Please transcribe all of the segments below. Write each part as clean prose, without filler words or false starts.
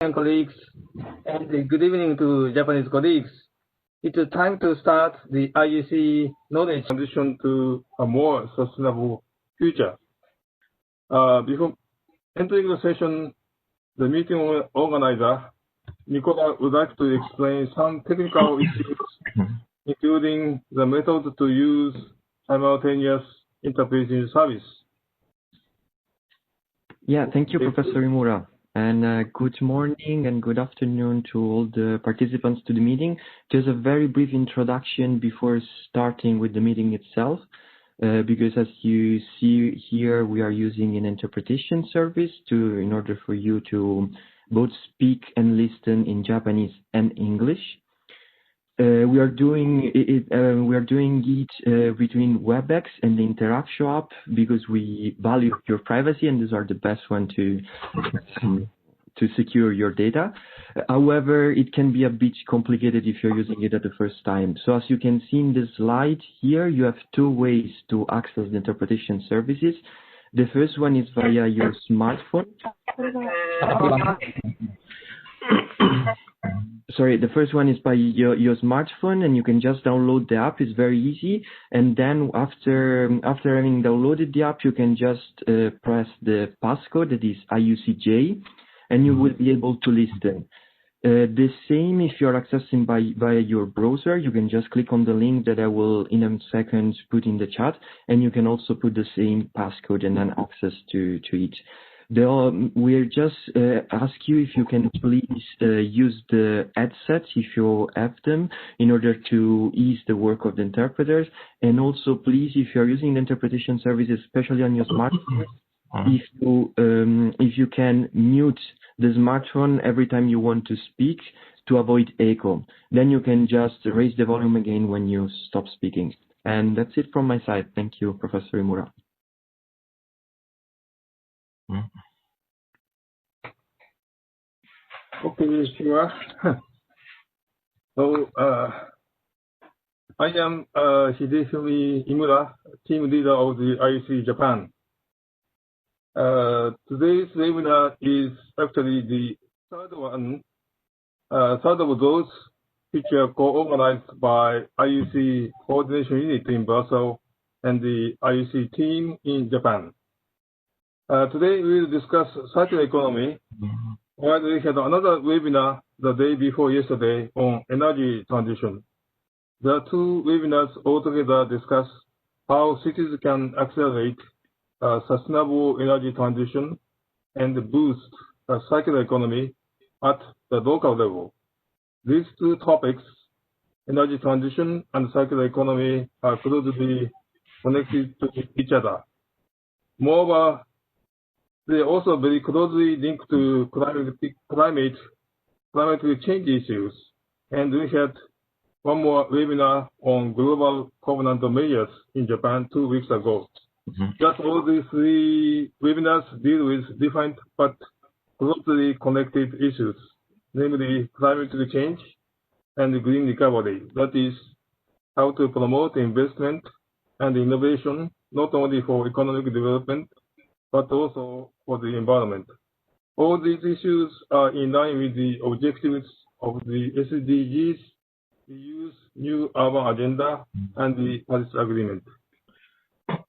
Colleagues, and good evening to Japanese colleagues. It's time to start the IUC knowledge transition to a more sustainable future. Before entering the session, the meeting organizer, Nicola, would like to explain some technical issues, including the method to use simultaneous interpretation service. Yeah, thank you, Professor Imura. And good morning and good afternoon to all the participants to the meeting. Just a very brief introduction before starting with the meeting itself, because as you see here, we are using an interpretation service in order for you to both speak and listen in Japanese and English. We are doing it between WebEx and the Interaction app because we value your privacy, and these are the best one to secure your data. However, it can be a bit complicated if you're using it at the first time. So as you can see in the slide here, you have two ways to access the interpretation services. The first one is via your smartphone. Sorry, the first one is by your smartphone, and you can just download the app. It's very easy. And then after having downloaded the app, you can just press the passcode, that is IUCJ, and you will be able to listen. The same if you're accessing via your browser, you can just click on the link that I will in a second put in the chat, and you can also put the same passcode and then access to it. We'll just ask you if you can please use the headsets if you have them in order to ease the work of the interpreters. And also, please, if you're using the interpretation services, especially on your smartphone, if you can mute the smartphone every time you want to speak to avoid echo. Then you can just raise the volume again when you stop speaking. And that's it from my side. Thank you, Professor Imura. Okay, sure. So, I am Hidefumi Imura, team leader of the IUC Japan. Today's webinar is actually the third of those which are co-organized by IUC Coordination Unit in Brussels and the IUC team in Japan. Today we will discuss circular economy, while we had another webinar the day before yesterday on energy transition. The two webinars altogether discuss how cities can accelerate sustainable energy transition and boost the circular economy at the local level. These two topics, energy transition and circular economy, are closely connected to each other. Moreover, they are also very closely linked to climate change issues. And we had one more webinar on global covenant measures in Japan 2 weeks ago. Just all these three webinars deal with different but closely connected issues, namely climate change and green recovery. That is, how to promote investment and innovation, not only for economic development, but also for the environment. All these issues are in line with the objectives of the SDGs, the EU's new urban agenda, and the Paris Agreement.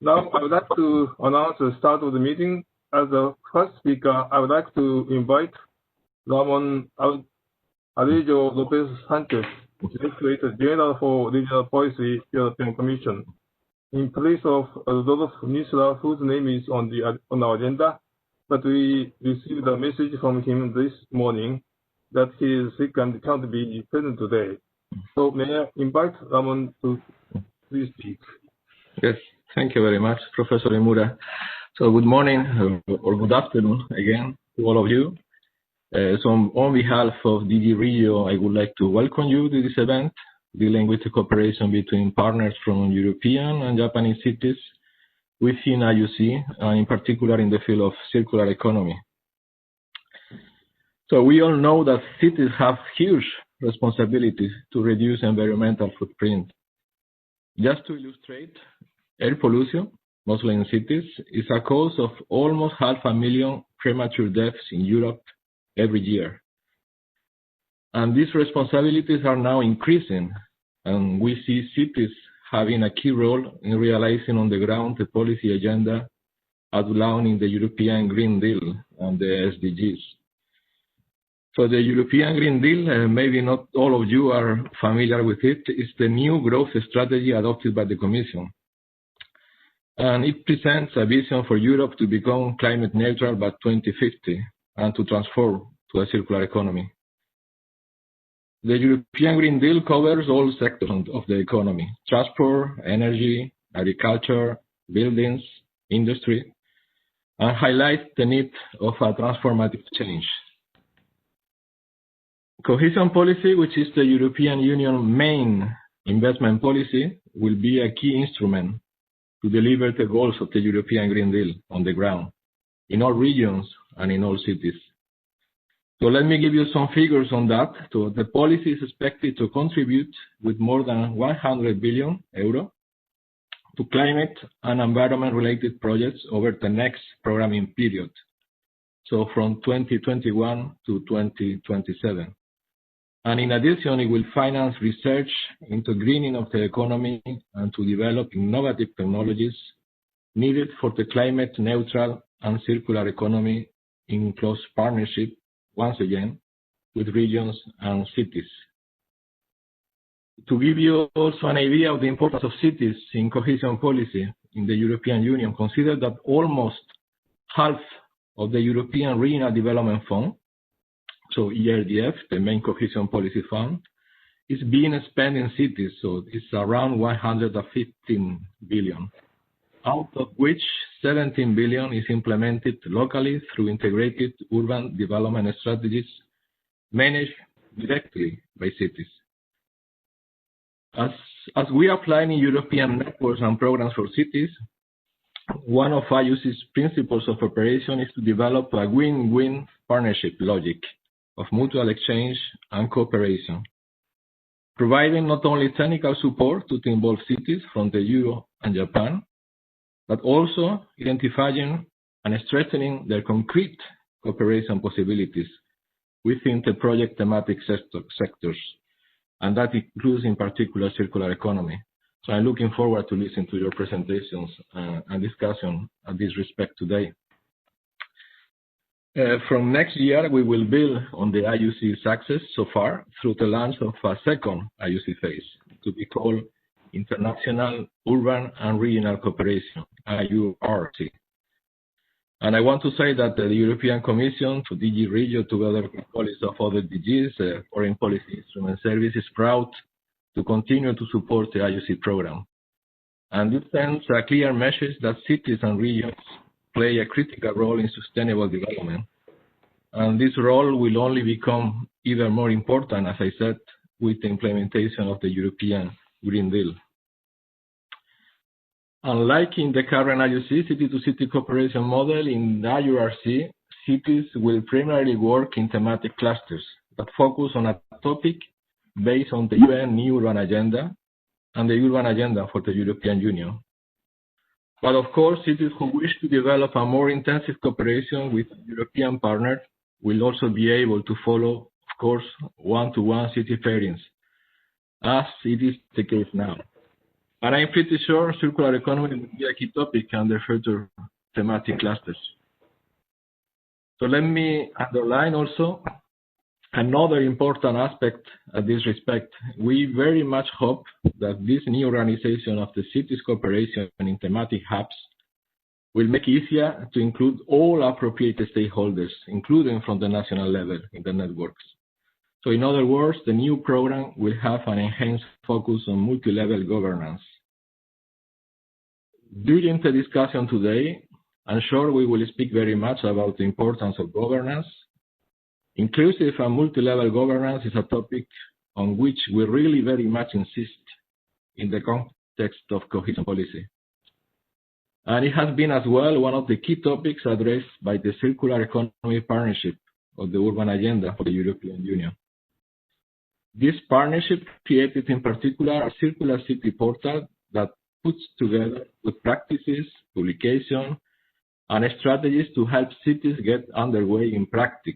Now, I would like to announce the start of the meeting. As the first speaker, I would like to invite Ramon Alejo Lopez Sanchez, Director General for Regional Policy, European Commission, in place of Rudolf, whose name is on our agenda, but we received a message from him this morning that he is sick and can't be present today. So may I invite Ramon to please speak. Yes, thank you very much, Professor Imura. So good morning or good afternoon again to all of you. So on behalf of DG Regio, I would like to welcome you to this event dealing with the cooperation between partners from European and Japanese cities within IUC, and in particular in the field of circular economy. So we all know that cities have huge responsibilities to reduce environmental footprint. Just to illustrate, air pollution, mostly in cities, is a cause of almost 500,000 premature deaths in Europe every year. And these responsibilities are now increasing, and we see cities having a key role in realizing on the ground the policy agenda outlined in the European Green Deal and the SDGs. So the European Green Deal, maybe not all of you are familiar with it, is the new growth strategy adopted by the Commission. And it presents a vision for Europe to become climate neutral by 2050 and to transform to a circular economy. The European Green Deal covers all sectors of the economy: transport, energy, agriculture, buildings, industry, and highlights the need of a transformative change. Cohesion policy, which is the European Union's main investment policy, will be a key instrument to deliver the goals of the European Green Deal on the ground, in all regions and in all cities. So let me give you some figures on that. So the policy is expected to contribute with more than 100 billion euro to climate and environment-related projects over the next programming period, so from 2021 to 2027. And in addition, it will finance research into greening of the economy and to develop innovative technologies needed for the climate neutral and circular economy in close partnership, once again, with regions and cities. To give you also an idea of the importance of cities in cohesion policy in the European Union, consider that almost half of the European Regional Development Fund, so ERDF, the main cohesion policy fund, is being spent in cities, so it's around 115 billion, out of which 17 billion is implemented locally through integrated urban development strategies managed directly by cities. As we apply in European networks and programs for cities, one of IUC's principles of operation is to develop a win-win partnership logic of mutual exchange and cooperation, providing not only technical support to the involved cities from the EU and Japan, but also identifying and strengthening their concrete cooperation possibilities within the project thematic sectors, and that includes in particular circular economy. So I'm looking forward to listening to your presentations and discussion at this respect today. From next year, we will build on the IUC success so far through the launch of a second IUC phase to be called International Urban and Regional Cooperation, IURC. And I want to say that the European Commission, to DG Regio, together with colleagues of other DGs, Foreign Policy Instrument Service, is proud to continue to support the IUC program. And this sends a clear message that cities and regions play a critical role in sustainable development. And this role will only become even more important, as I said, with the implementation of the European Green Deal. Unlike in the current IUC city-to-city cooperation model, in the IURC, cities will primarily work in thematic clusters that focus on a topic based on the UN New Urban Agenda and the Urban Agenda for the European Union. But of course, cities who wish to develop a more intensive cooperation with European partners will also be able to follow, of course, one-to-one city pairings, as it is the case now. And I'm pretty sure circular economy will be a key topic under further thematic clusters. So let me underline also another important aspect at this respect. We very much hope that this new organization of the cities cooperation in thematic hubs will make it easier to include all appropriate stakeholders, including from the national level in the networks. So in other words, the new program will have an enhanced focus on multi-level governance. During the discussion today, I'm sure we will speak very much about the importance of governance. Inclusive and multi-level governance is a topic on which we really very much insist in the context of cohesion policy. And it has been as well one of the key topics addressed by the Circular Economy Partnership of the Urban Agenda for the European Union. This partnership created in particular a circular city portal that puts together good practices, publication, and strategies to help cities get underway in practice,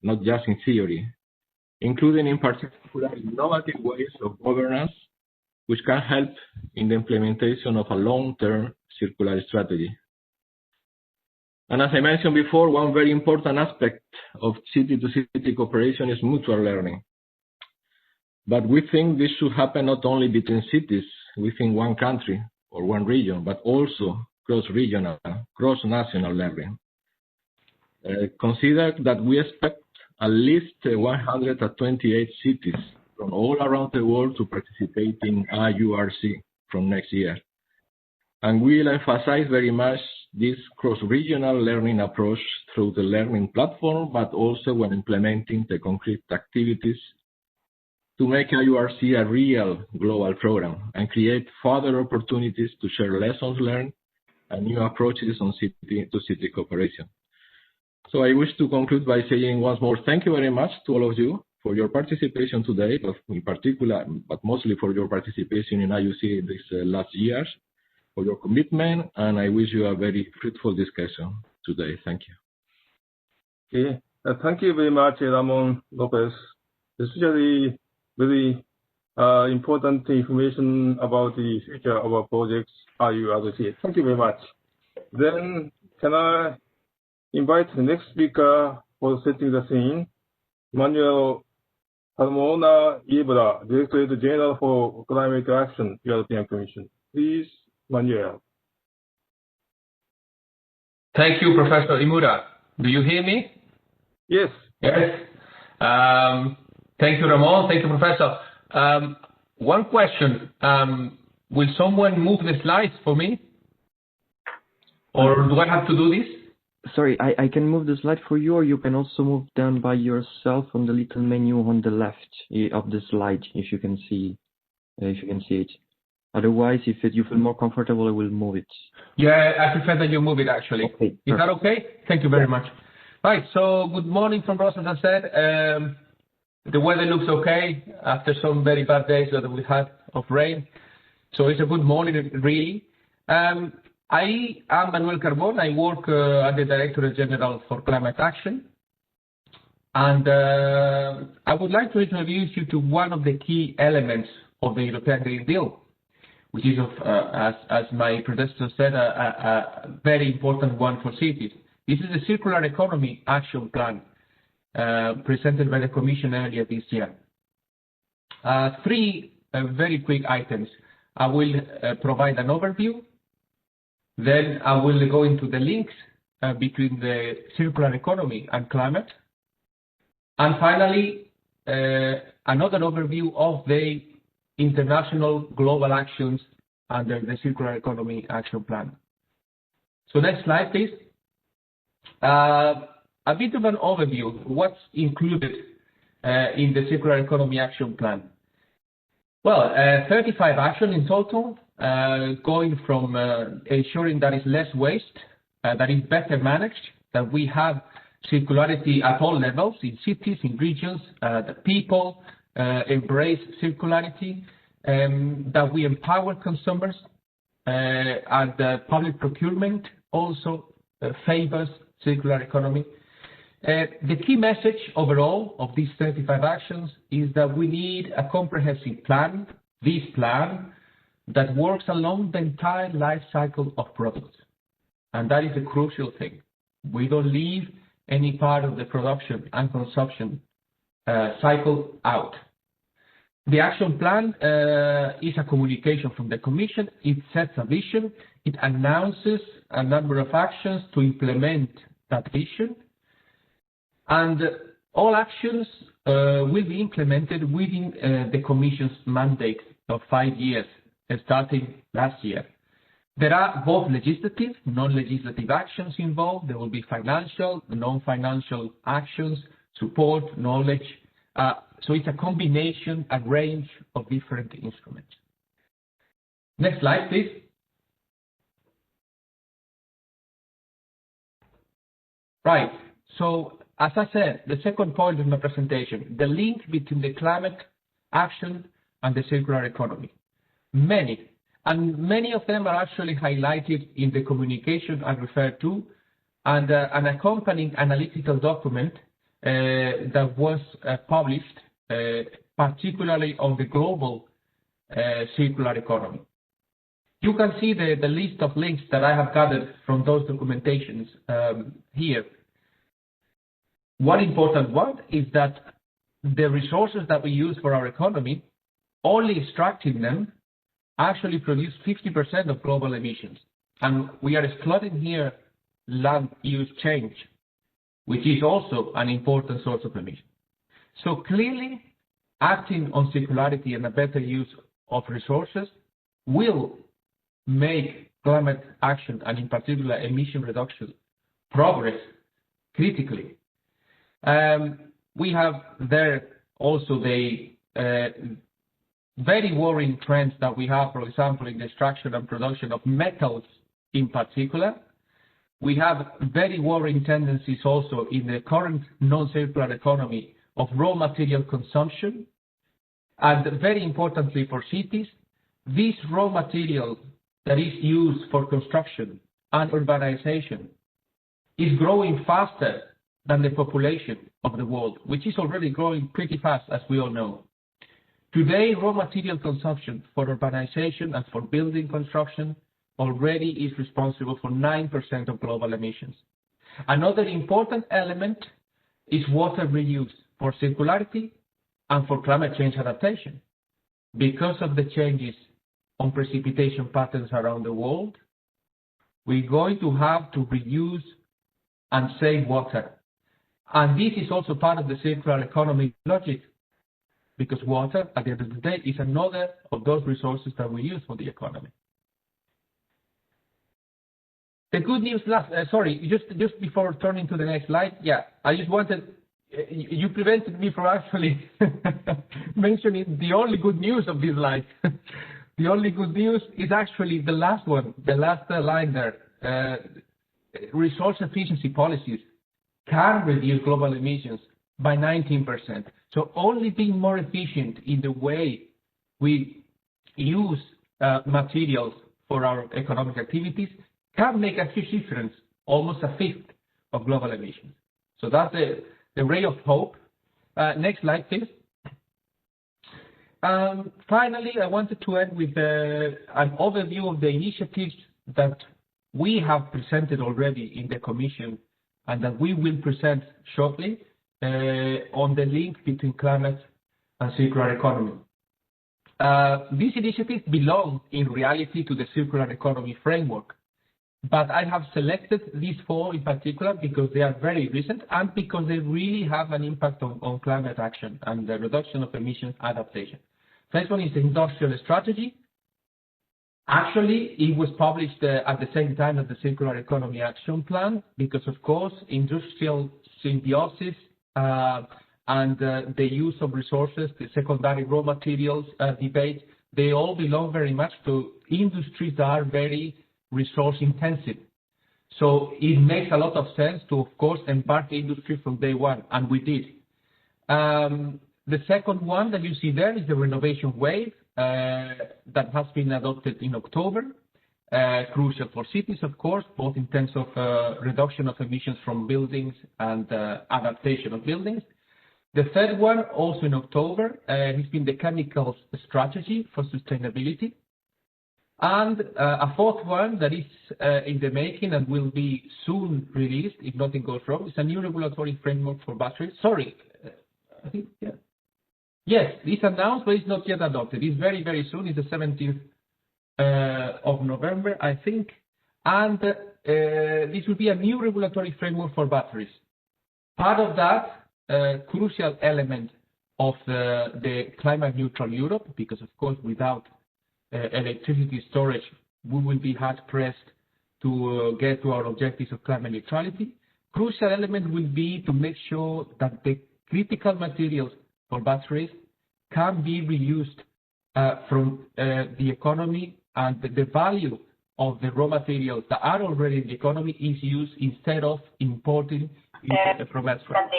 not just in theory, including in particular innovative ways of governance, which can help in the implementation of a long-term circular strategy. And as I mentioned before, one very important aspect of city-to-city cooperation is mutual learning. But we think this should happen not only between cities within one country or one region, but also cross-regional, cross-national learning. Consider that we expect at least 128 cities from all around the world to participate in IURC from next year. And we'll emphasize very much this cross-regional learning approach through the learning platform, but also when implementing the concrete activities to make IURC a real global program and create further opportunities to share lessons learned and new approaches on city-to-city cooperation. So I wish to conclude by saying once more, thank you very much to all of you for your participation today, but in particular, but mostly for your participation in IUC these last years, for your commitment, and I wish you a very fruitful discussion today. Thank you. Okay. Thank you very much, Ramon Lopez. Especially very important information about the future of our projects, IURC. Thank you very much. Then, can I invite the next speaker for setting the scene, Manuel CARMONA YEBRADG, Director General for Climate Action, European Commission. Please, Manuel. Thank you, Professor Imura. Do you hear me? Yes. Yes. Thank you, Ramon. Thank you, Professor. One question. Will someone move the slides for me? Or do I have to do this? Sorry, I can move the slide for you, or you can also move down by yourself on the little menu on the left of the slide, if you can see it. Otherwise, if you feel more comfortable, I will move it. Yeah, I prefer that you move it, actually. Okay, is that okay? Thank you very much. Right, so good morning from Brussels, as I said. The weather looks okay after some very bad days that we had of rain. So it's a good morning, really. I am Manuel CARMONA. I work as the Director General for Climate Action. And I would like to introduce you to one of the key elements of the European Green Deal, which is, as my predecessor said, a very important one for cities. This is the Circular Economy Action Plan presented by the Commission earlier this year. Three very quick items. I will provide an overview. Then I will go into the links between the circular economy and climate. And finally, another overview of the international global actions under the Circular Economy Action Plan. So next slide, please. A bit of an overview of what's included in the Circular Economy Action Plan. Well, 35 actions in total, going from ensuring that is less waste, that is better managed, that we have circularity at all levels, in cities, in regions, that people embrace circularity, that we empower consumers, and public procurement also favors circular economy. The key message overall of these 35 actions is that we need a comprehensive plan, this plan, that works along the entire life cycle of products. And that is a crucial thing. We don't leave any part of the production and consumption cycle out. The action plan is a communication from the Commission. It sets a vision. It announces a number of actions to implement that vision. And all actions will be implemented within the Commission's mandate of 5 years, starting last year. There are both legislative, non-legislative actions involved. There will be financial, non-financial actions, support, knowledge. So it's a combination, a range of different instruments. Next slide, please. Right. So as I said, the second point of my presentation, the link between the climate action and the circular economy. Many of them are actually highlighted in the communication I referred to, and an accompanying analytical document that was published particularly on the global circular economy. You can see the list of links that I have gathered from those documentations here. One important one is that the resources that we use for our economy, only extracting them, actually produce 50% of global emissions. And we are excluding here land use change, which is also an important source of emission. So clearly, acting on circularity and a better use of resources will make climate action, and in particular emission reduction, progress critically. We have there also the very worrying trends that we have, for example, in the extraction and production of metals in particular. We have very worrying tendencies also in the current non-circular economy of raw material consumption. And very importantly for cities, this raw material that is used for construction and urbanization is growing faster than the population of the world, which is already growing pretty fast, as we all know. Today, raw material consumption for urbanization and for building construction already is responsible for 9% of global emissions. Another important element is water reuse for circularity and for climate change adaptation. Because of the changes on precipitation patterns around the world, we're going to have to reuse and save water. And this is also part of the circular economy logic, because water, at the end of the day, is another of those resources that we use for the economy. The good news just before turning to the next slide, I just wanted, you prevented me from actually mentioning the only good news of this slide. The only good news is actually the last one, the last line there. Resource efficiency policies can reduce global emissions by 19%. So only being more efficient in the way we use materials for our economic activities can make a huge difference, almost a fifth of global emissions. So that's the ray of hope. Next slide, please. Finally, I wanted to end with an overview of the initiatives that we have presented already in the Commission and that we will present shortly on the link between climate and circular economy. These initiatives belong in reality to the circular economy framework, but I have selected these four in particular because they are very recent and because they really have an impact on climate action and the reduction of emissions adaptation. First one is the industrial strategy. Actually, it was published at the same time as the Circular Economy Action Plan because, of course, industrial symbiosis and the use of resources, the secondary raw materials debate, they all belong very much to industries that are very resource intensive. So it makes a lot of sense to, of course, embark the industry from day one, and we did. The second one that you see there is the renovation wave that has been adopted in October. Crucial for cities, of course, both in terms of reduction of emissions from buildings and adaptation of buildings. The third one, also in October, has been the chemicals strategy for sustainability. And a fourth one that is in the making and will be soon released, if nothing goes wrong, is a new regulatory framework for batteries. Sorry, I think, yeah. Yes, it's announced, but it's not yet adopted. It's very, very soon. It's the 17th of November, I think. And this will be a new regulatory framework for batteries. Part of that crucial element of the climate neutral Europe, because of course without electricity storage, we will be hard pressed to get to our objectives of climate neutrality. Crucial element will be to make sure that the critical materials for batteries can be reused from the economy, and the value of the raw materials that are already in the economy is used instead of importing from elsewhere.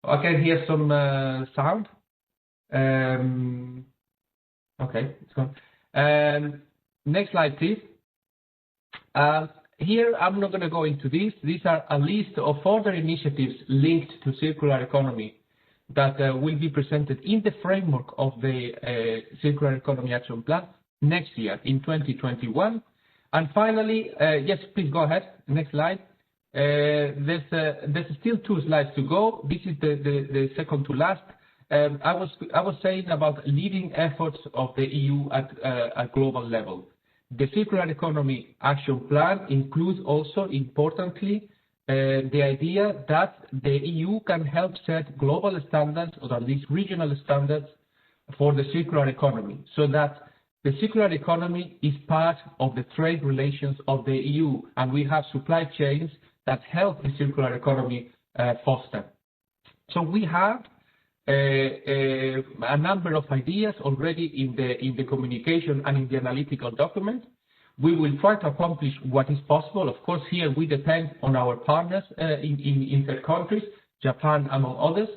I can hear some sound. Okay, it's gone. Next slide, please. Here, I'm not going to go into this. These are a list of further initiatives linked to circular economy that will be presented in the framework of the Circular Economy Action Plan next year in 2021. And finally, yes, please go ahead. Next slide. There's still 2 slides to go. This is the second to last. I was saying about leading efforts of the EU at global level. The Circular Economy Action Plan includes also, importantly, the idea that the EU can help set global standards, or at least regional standards, for the circular economy, so that the circular economy is part of the trade relations of the EU, and we have supply chains that help the circular economy foster. So we have a number of ideas already in the communication and in the analytical document. We will try to accomplish what is possible. Of course, here we depend on our partners in third countries, Japan among others,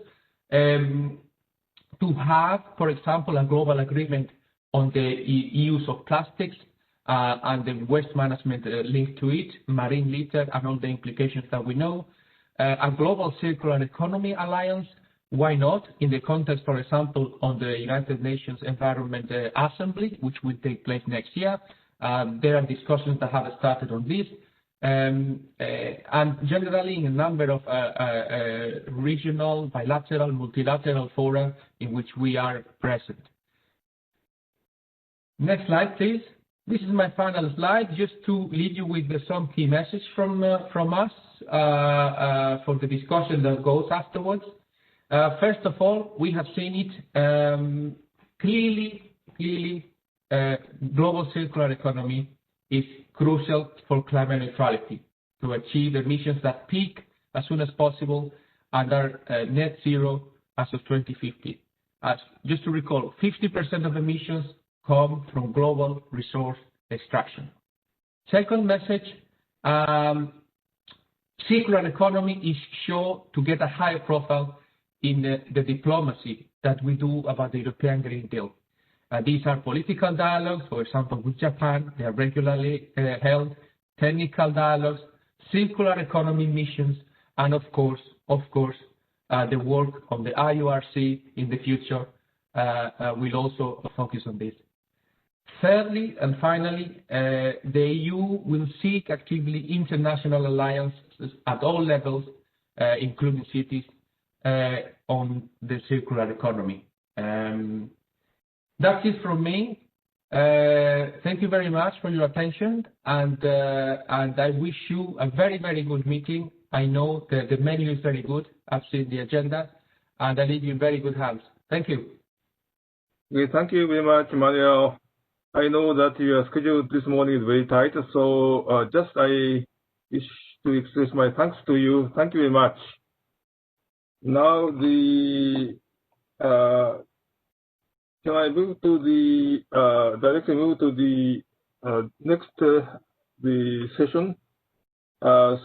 to have, for example, a global agreement on the use of plastics and the waste management linked to it, marine litter, and all the implications that we know. A global circular economy alliance, why not, in the context, for example, on the United Nations Environment Assembly, which will take place next year. There are discussions that have started on this. And generally in a number of regional, bilateral, multilateral fora in which we are present. Next slide, please. This is my final slide, just to leave you with some key message from us for the discussion that goes afterwards. First of all, we have seen it clearly. Global circular economy is crucial for climate neutrality, to achieve emissions that peak as soon as possible and are net zero as of 2050. Just to recall, 50% of emissions come from global resource extraction. Second message, circular economy is sure to get a higher profile in the diplomacy that we do about the European Green Deal. These are political dialogues, for example, with Japan. They are regularly held, technical dialogues, circular economy missions, and of course, the work of the IURC in the future will also focus on this. Thirdly, and finally, the EU will seek actively international alliances at all levels, including cities, on the circular economy. That's it from me. Thank you very much for your attention, and I wish you a very, very good meeting. I know that the menu is very good. I've seen the agenda, and I leave you in very good hands. Thank you. Okay, thank you very much, Manuel. I know that your schedule this morning is very tight, so I wish to express my thanks to you. Thank you very much. Now can I move to directly move to the next the session,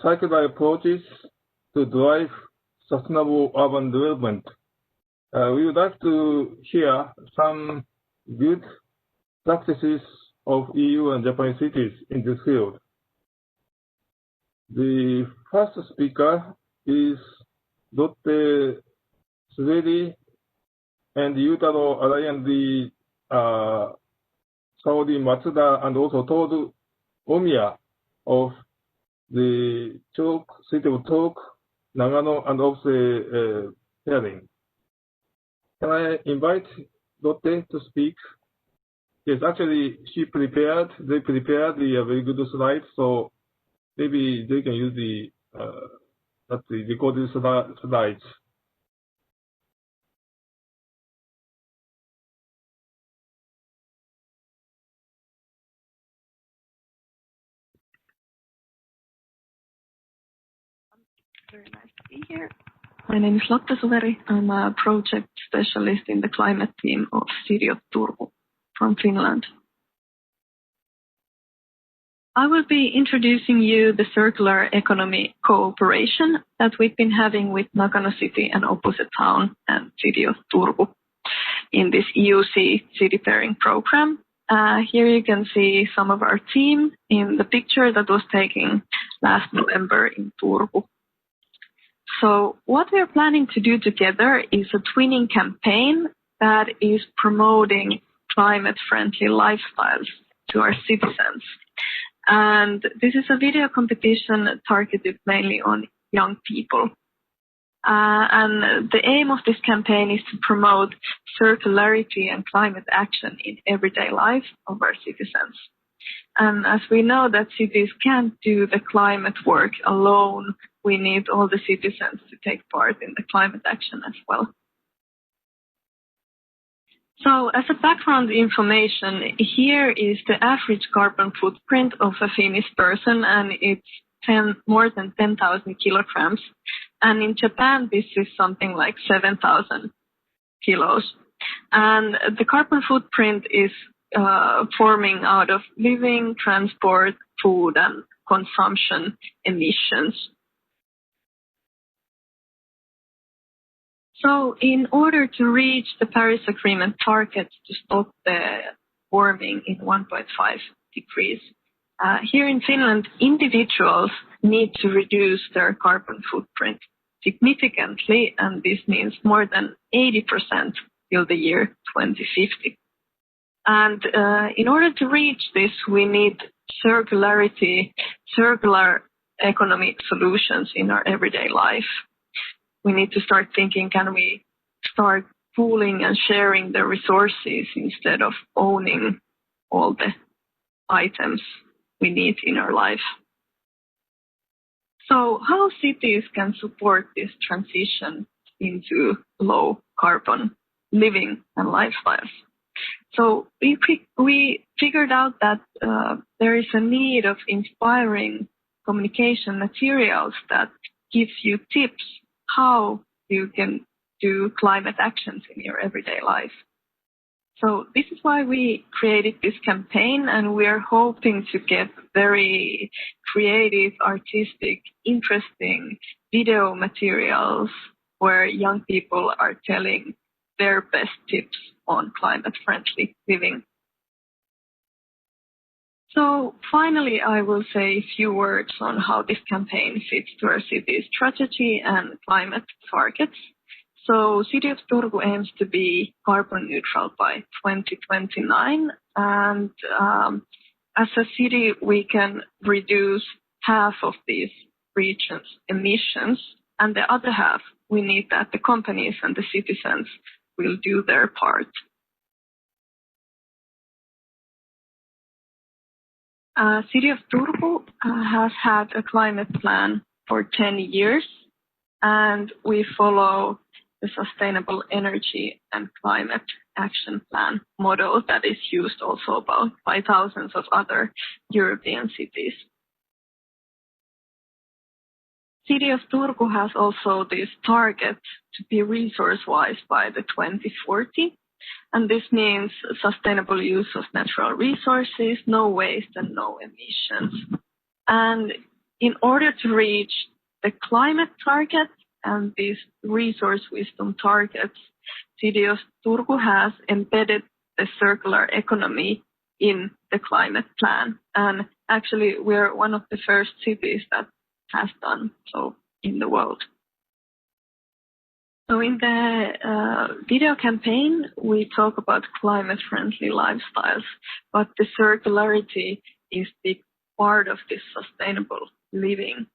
circular approaches to drive sustainable urban development. We would like to hear some good practices of EU and Japanese cities in this field. The first speaker is Lotte, SUVERI, and Yutaro Rajan, the Saori, MATSUDA, and also Togo Omiya of the city of Togo, Nagano, and also hearing. Can I invite Lotte to speak? Yes, actually, they prepared the very good slides, so maybe they can use the recorded slides. Very nice to be here. My name is Lotte SUVERI. I'm a project specialist in the climate team of City of Turku from Finland. I will be introducing you the circular economy cooperation that we've been having with Nagano City and opposite town and City of Turku in this IUC city pairing program. Here you can see some of our team in the picture that was taken last November in Turku. So what we're planning to do together is a twinning campaign that is promoting climate-friendly lifestyles to our citizens. And this is a video competition targeted mainly on young people. And the aim of this campaign is to promote circularity and climate action in everyday life of our citizens. And as we know that cities can't do the climate work alone, we need all the citizens to take part in the climate action as well. So as a background information, here is the average carbon footprint of a Finnish person, and it's more than 10,000 kilograms. And in Japan, this is something like 7,000 kilos. And the carbon footprint is forming out of living, transport, food, and consumption emissions. So in order to reach the Paris Agreement target to stop the warming in 1.5 degrees, here in Finland, individuals need to reduce their carbon footprint significantly, and this means more than 80% till the year 2050. And in order to reach this, we need circular economy solutions in our everyday life. We need to start thinking, can we start pooling and sharing the resources instead of owning all the items we need in our life? So how cities can support this transition into low carbon living and lifestyles? So we figured out that there is a need of inspiring communication materials that gives you tips how you can do climate actions in your everyday life. So this is why we created this campaign, and we are hoping to get very creative, artistic, interesting video materials where young people are telling their best tips on climate-friendly living. So finally, I will say a few words on how this campaign fits to our city's strategy and climate targets. So City of Turku aims to be carbon neutral by 2029. And as a city, we can reduce half of these regions' emissions. And the other half, we need that the companies and the citizens will do their part. City of Turku has had a climate plan for 10 years, and we follow the Sustainable Energy and Climate Action Plan model that is used also by thousands of other European cities. City of Turku has also this target to be resource-wise by the 2040. And this means sustainable use of natural resources, no waste and no emissions. And in order to reach the climate target and these resource wisdom targets, City of Turku has embedded the circular economy in the climate plan. And actually, we're one of the first cities that has done so in the world. So in the video campaign, we talk about climate-friendly lifestyles, but the circularity is a big part of this sustainable living.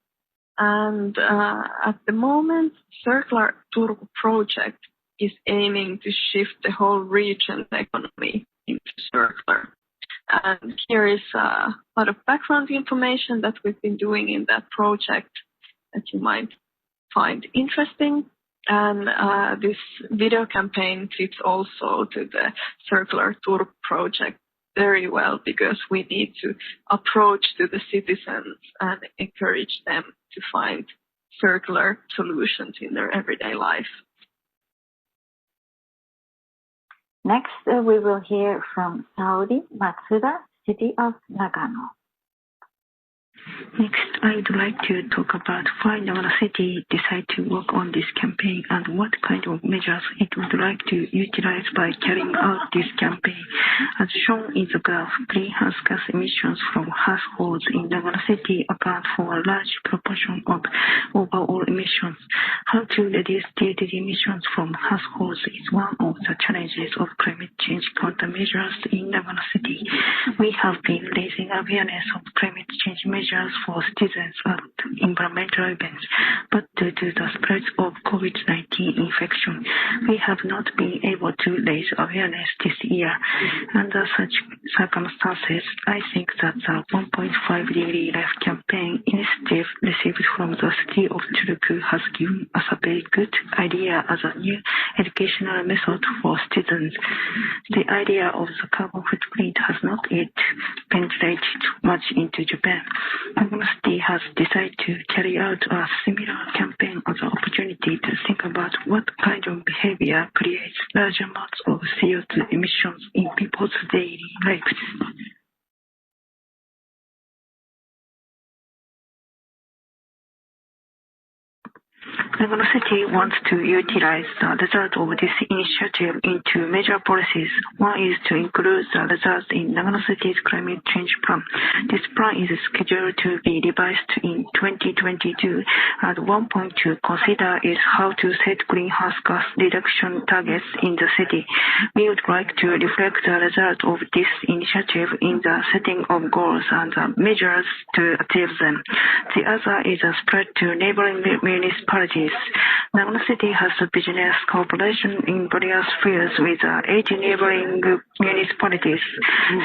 And at the moment, Circular Turku project is aiming to shift the whole region economy into circular. And here is a lot of background information that we've been doing in that project that you might find interesting. And this video campaign fits also to the Circular Turku project very well, because we need to approach to the citizens and encourage them to find circular solutions in their everyday life. Next, we will hear from Saori, MATSUDA, City of Nagano. Next, I would like to talk about why Nagano City decided to work on this campaign and what kind of measures it would like to utilize by carrying out this campaign. As shown in the graph, greenhouse gas emissions from households in Nagano City account for a large proportion of overall emissions. How to reduce CO2 emissions from households is one of the challenges of climate change countermeasures in Nagano City. We have been raising awareness of climate change measures for citizens at environmental events, but due to the spread of COVID-19 infection, we have not been able to raise awareness this year. Under such circumstances, I think that the 1.5 degree life campaign initiative received from the city of Turku has given us a very good idea as a new educational method for students. The idea of the carbon footprint has not yet penetrated much into Japan. Nagano City has decided to carry out a similar campaign as an opportunity to think about what kind of behavior creates large amounts of CO2 emissions in people's daily lives. Nagano City wants to utilize the result of this initiative into major policies. One is to include the results in Nagano City's climate change plan. This plan is scheduled to be revised in 2022, and one point to consider is how to set greenhouse gas reduction targets in the city. We would like to reflect the result of this initiative in the setting of goals and the measures to achieve them. The other is a spread to neighboring municipalities. Nagano City has a business cooperation in various fields with 80 neighboring municipalities.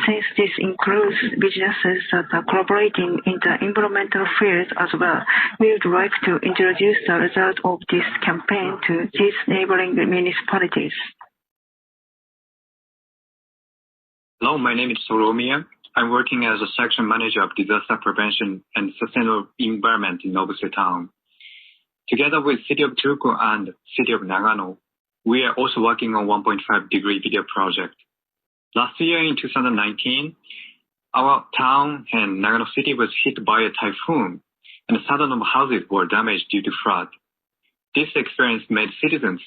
Since this includes businesses that are collaborating in the environmental field as well, we would like to introduce the result of this campaign to these neighboring municipalities. Hello, my name is Saori. I'm working as a section manager of disaster prevention and sustainable environment in Nobuse Town. Together with City of Turku and City of Nagano, we are also working on 1.5 degree video project. Last year in 2019, our town and Nagano City was hit by a typhoon, and thousands of houses were damaged due to flood. This experience made citizens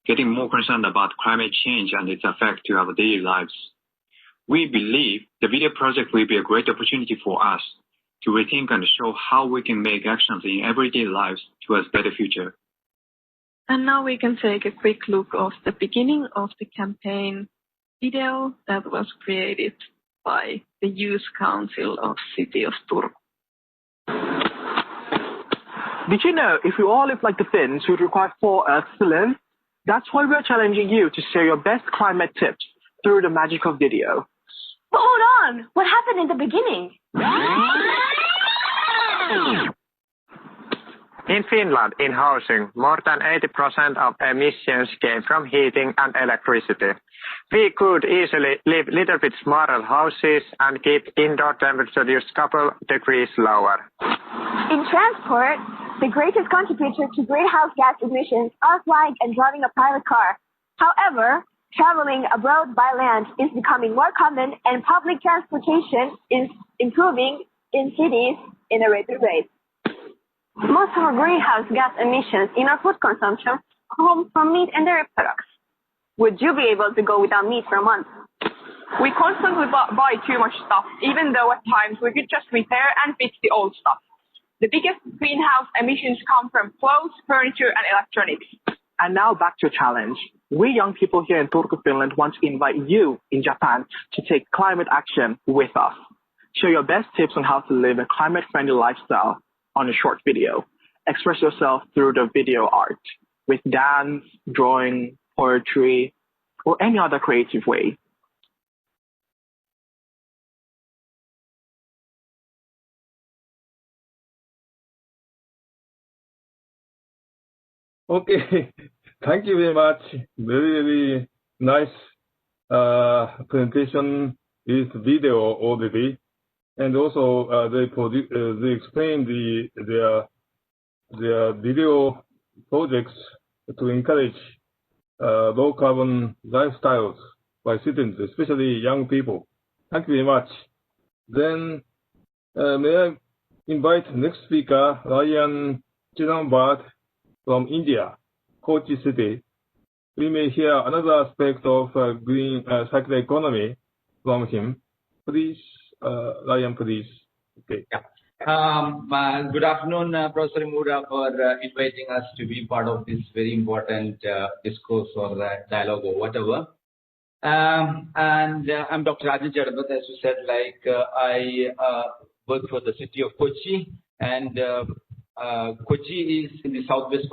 getting more concerned about climate change and its effect to our daily lives. We believe the video project will be a great opportunity for us to rethink and show how we can make actions in everyday lives towards a better future. And now we can take a quick look of the beginning of the campaign video that was created by the Youth Council of City of Turku. Did you know if we all live like the Finns, we would require 4 Earths to live? That's why we're challenging you to share your best climate tips through the magic of video. But hold on, what happened in the beginning? In Finland, in housing, more than 80% of emissions came from heating and electricity. We could easily live little bit smaller houses and keep indoor temperature just a couple degrees lower. In transport, the greatest contributor to greenhouse gas emissions are flying and driving a private car. However, traveling abroad by land is becoming more common, and public transportation is improving in cities in a rapid rate. Most of our greenhouse gas emissions in our food consumption come from meat and dairy products. Would you be able to go without meat for a month? We constantly buy too much stuff, even though at times we could just repair and fix the old stuff. The biggest greenhouse emissions come from clothes, furniture, and electronics. And now back to a challenge. We young people here in Turku, Finland want to invite you in Japan to take climate action with us. Share your best tips on how to live a climate-friendly lifestyle on a short video. Express yourself through the video art with dance, drawing, poetry, or any other creative way. Okay, thank you very much. Very, very nice presentation with video already. And also they explain their video projects to encourage low carbon lifestyles by citizens, especially young people. Thank you very much. Then may I invite next speaker, Rajan CHEDAMBATH from India, Kochi city. We may hear another aspect of green circular economy from him. Please, Rajan, please. Okay. Yeah. Good afternoon, Professor Imura, for inviting us to be part of this very important discourse or dialogue or whatever. And I'm Dr. Rajan CHEDAMBATH, as you said. I work for the city of Kochi, and Kochi is in the southwest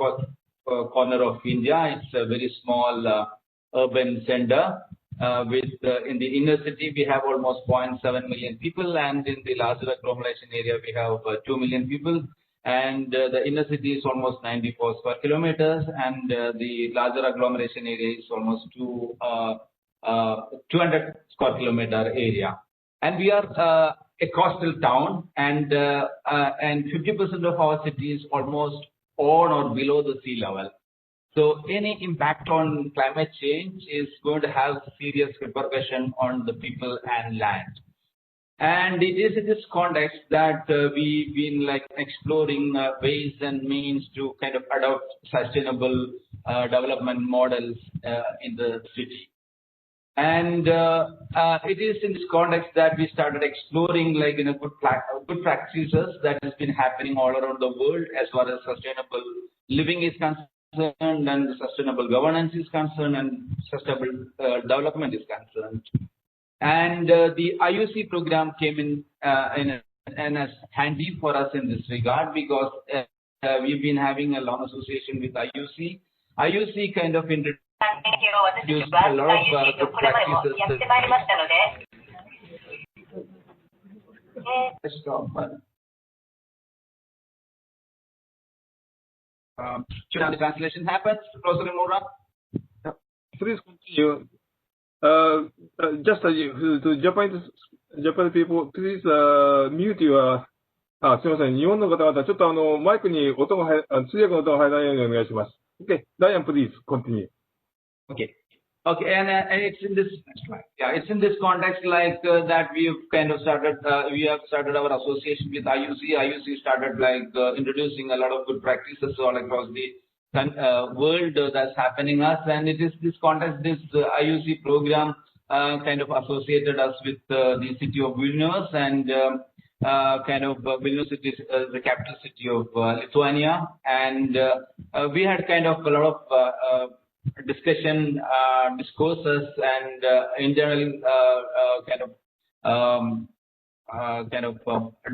corner of India. It's a very small urban center. In the inner city, we have almost 0.7 million people, and in the larger agglomeration area, we have 2 million people. And the inner city is almost 94 square kilometers, and the larger agglomeration area is almost 200 square kilometer area. And we are a coastal town, and 50% of our city is almost on or below the sea level. So any impact on climate change is going to have serious repercussion on the people and land. And it is in this context that we've been exploring ways and means to kind of adopt sustainable development models in the city. And it is in this context that we started exploring good practices that has been happening all around the world as far as sustainable living is concerned, and sustainable governance is concerned, and sustainable development is concerned. And the IUC program came in and as handy for us in this regard, because we've been having a long association with IUC. IUC kind of introduced a lot of good practices. Should the translation happen, Professor Imura? Please continue. Just to Japanese people, please mute your. すみません。日本の方々、ちょっとマイクに音が通訳の音が入らないようにお願いします。Okay, Ryan, please continue. Okay, and it's in this it's in this context that we've kind of started. We have started our association with IUC. IUC started introducing a lot of good practices all across the world that's happening us, and it is this context, this IUC program kind of associated us with the city of Vilnius, and Vilnius is the capital city of Lithuania, and we had kind of a lot of discussions, and in general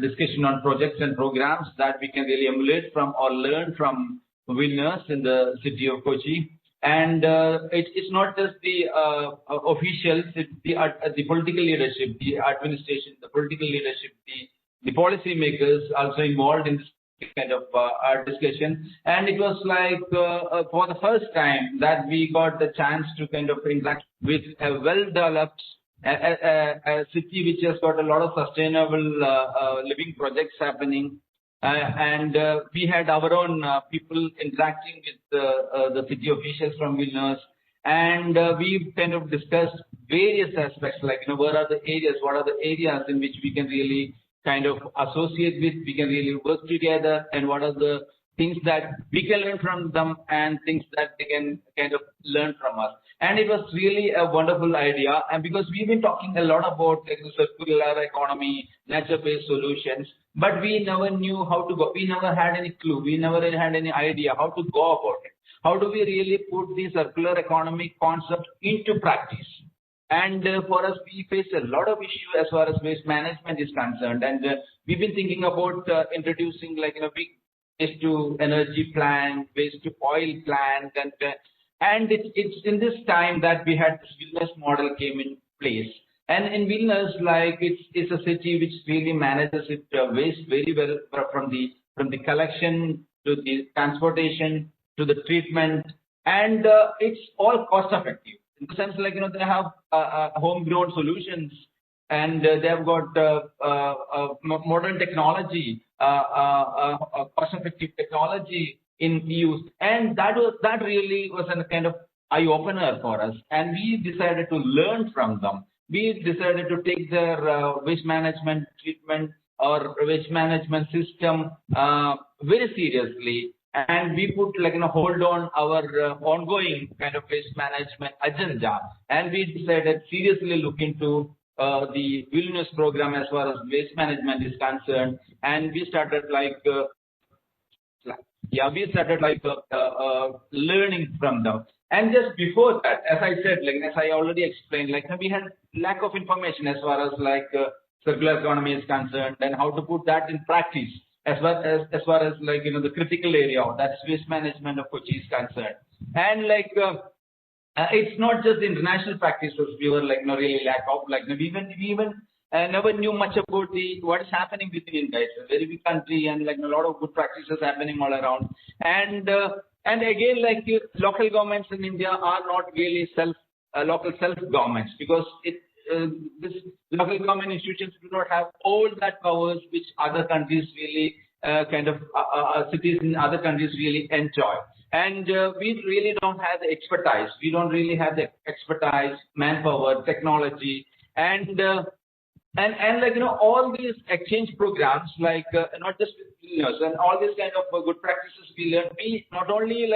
discussion on projects and programs that we can really emulate from or learn from Vilnius in the city of Kochi. And it's not just the officials, it's the political leadership, the administration, the political leadership, the policy makers also involved in this kind of discussion. And it was for the first time that we got the chance to kind of interact with a well-developed a city which has got a lot of sustainable living projects happening. And we had our own people interacting with the city officials from Vilnius, and we kind of discussed various aspects, what are the areas in which we can really kind of associate with, we can really work together, and what are the things that we can learn from them and things that they can kind of learn from us. And it was really a wonderful idea, and because we've been talking a lot about circular economy, nature-based solutions, but we never knew how to go. We never had any clue. We never had any idea how to go about it. How do we really put the circular economy concept into practice? And for us, we face a lot of issues as far as waste management is concerned. And we've been thinking about introducing big waste to energy plant, waste to oil plant, and it's in this time that we had this Vilnius model came in place. And in Vilnius, it's a city which really manages its waste very well, from the collection to the transportation to the treatment, and it's all cost effective in the sense they have homegrown solutions, and they have got modern technology, cost effective technology in use, and that really was a kind of eye opener for us, and we decided to learn from them. We decided to take their waste management, treatment, our waste management system very seriously, and we put hold on our ongoing kind of waste management agenda, and we decided seriously look into the wellness program as far as waste management is concerned, and we started learning from them. And just before that, as I said, as I already explained, we had lack of information as far as circular economy is concerned, and how to put that in practice as far as the critical area, that's waste management of Kochi is concerned. And it's not just international practices we were really lack of. We even never knew much about what is happening within India. It's a very big country, and a lot of good practices happening all around. And again, local governments in India are not really local self governments, because this local government institutions do not have all that powers which other countries really cities in other countries really enjoy. And we really don't have the expertise. We don't really have the expertise, manpower, technology, and all these exchange programs, not just and all these kind of good practices we learn. We not only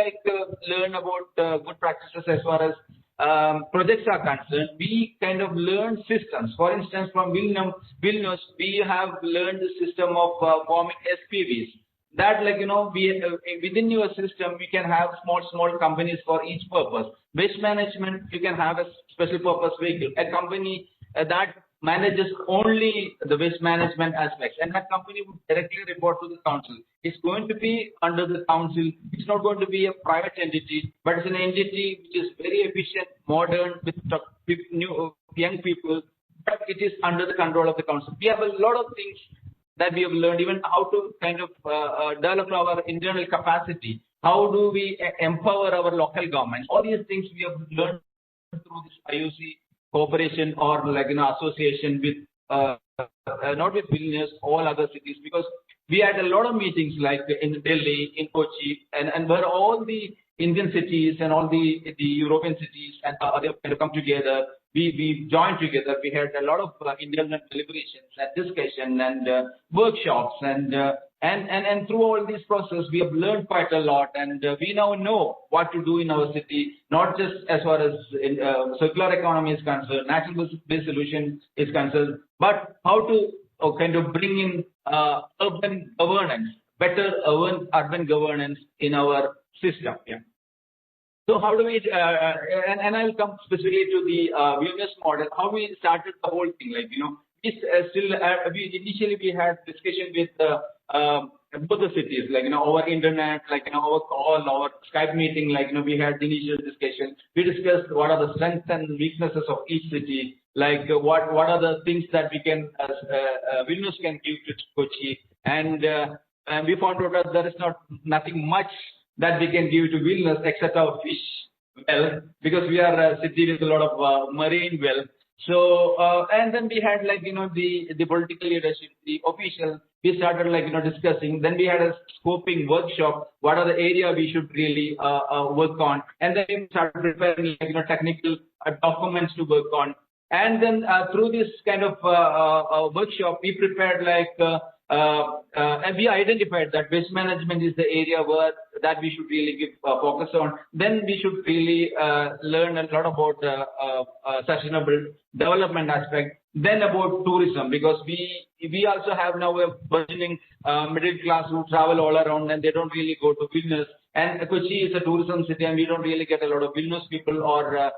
learn about good practices as far as projects are concerned, we kind of learn systems. For instance, from Vilnius, we have learned the system of forming SPVs. That within your system, we can have small companies for each purpose. Waste management, you can have a special purpose vehicle, a company that manages only the waste management aspects, and that company would directly report to the council. It's going to be under the council. It's not going to be a private entity, but it's an entity which is very efficient, modern, with new young people, but it is under the control of the council. We have a lot of things that we have learned, even how to kind of develop our internal capacity. How do we empower our local governments? All these things we have learned through this IUC cooperation or association with not with Vilnius, all other cities, because we had a lot of meetings in Delhi, in Kochi, and where all the Indian cities and all the European cities and other come together. We joined together. We had a lot of internal deliberations and discussion and workshops, and through all this process, we have learned quite a lot, and we now know what to do in our city, not just as far as circular economy is concerned, natural-based solution is concerned, but how to kind of bring in urban governance, better urban governance in our system. Yeah. So how do we, and I'll come specifically to the Vilnius model, how we started the whole thing, initially we had discussion with both the cities, over internet, over call, our Skype meeting, we had initial discussion. We discussed what are the strengths and weaknesses of each city, what are the things that we can, Vilnius can give to Kochi, and we found out that there is nothing much that we can give to Vilnius except our fish well, because we are a city with a lot of marine well. So, and then we had the political leadership, the officials, we started discussing. Then we had a scoping workshop, what are the area we should really work on. And then we started preparing technical documents to work on. And then through this kind of workshop, we prepared and we identified that waste management is the area that we should really give focus on. Then we should really learn a lot about sustainable development aspect. Then about tourism, because we also have now a burgeoning middle class who travel all around, and they don't really go to Vilnius. And Kochi is a tourism city, and we don't really get a lot of Vilnius people or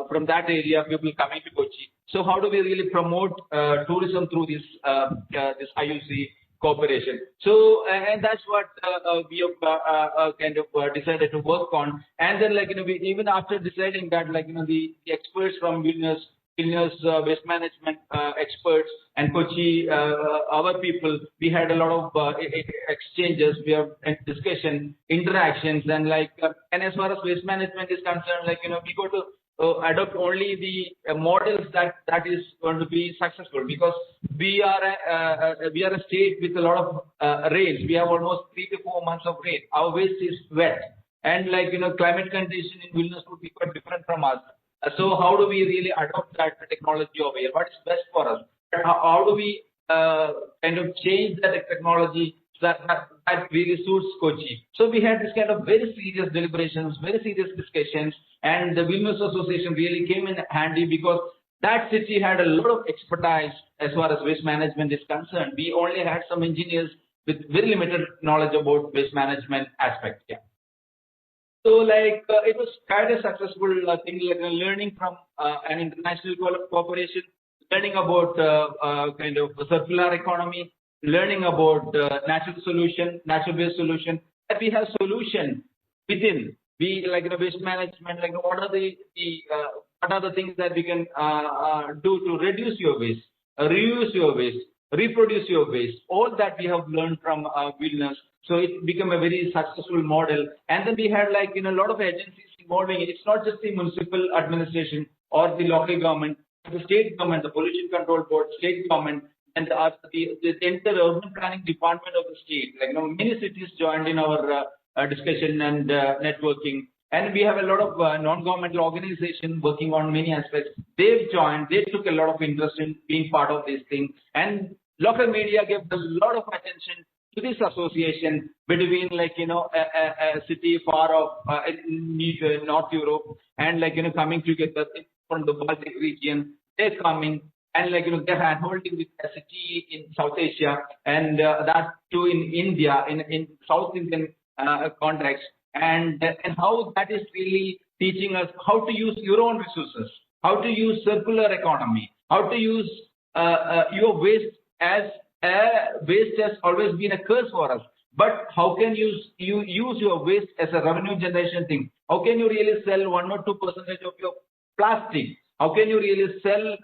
from that area people coming to Kochi. So how do we really promote tourism through this IUC cooperation? So and that's what we have kind of decided to work on. And then we, even after deciding that the experts from Vilnius waste management experts and Kochi our people, we had a lot of exchanges, we have discussion, interactions, and and as far as waste management is concerned, we go to adopt only the models that is going to be successful, because we are a state with a lot of rains. We have almost 3 to 4 months of rain. Our waste is wet, and climate condition in Vilnius would be quite different from us. So how do we really adopt that technology over here? What is best for us? How do we kind of change that technology that really suits Kochi. So we had this kind of very serious deliberations, very serious discussions, and the Vilnius Association really came in handy because that city had a lot of expertise as far as waste management is concerned. We only had some engineers with very limited knowledge about waste management aspect. Yeah. So like it was quite a successful thing, like learning from an international cooperation, learning about kind of circular economy, learning about natural-based solution. That we have solution within. We like waste management. Like what are the things that we can do to reduce your waste, reuse your waste, reproduce your waste? All that we have learned from Vilnius. So it became a very successful model. And then we had like a lot of agencies involving it. It's not just the municipal administration or the local government, the state government, the pollution control board, state government, and the entire urban planning department of the state. Like many cities joined in our discussion and networking. And we have a lot of non-governmental organizations working on many aspects. They've joined. They took a lot of interest in being part of this thing. And local media gave a lot of attention to this association between a city far off in North Europe and coming together from the Baltic region. They're coming and they're handholding with a city in South Asia and that too in India, in South Indian context, and how that is really teaching us how to use your own resources, how to use circular economy, how to use your waste as waste has always been a curse for us. But how can you use your waste as a revenue generation thing? How can you really sell 1 or 2% of your plastic? How can you really sell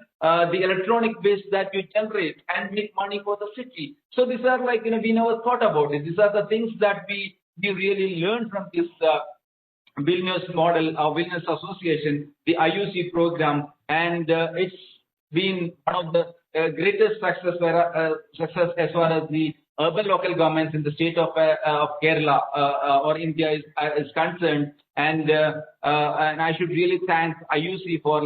the electronic waste that you generate and make money for the city? So these are we never thought about it. These are the things that we really learned from this Vilnius model, Vilnius Association, the IUC program, and it's been one of the greatest success as far as the urban local governments in the state of Kerala or India is concerned. And I should really thank IUC for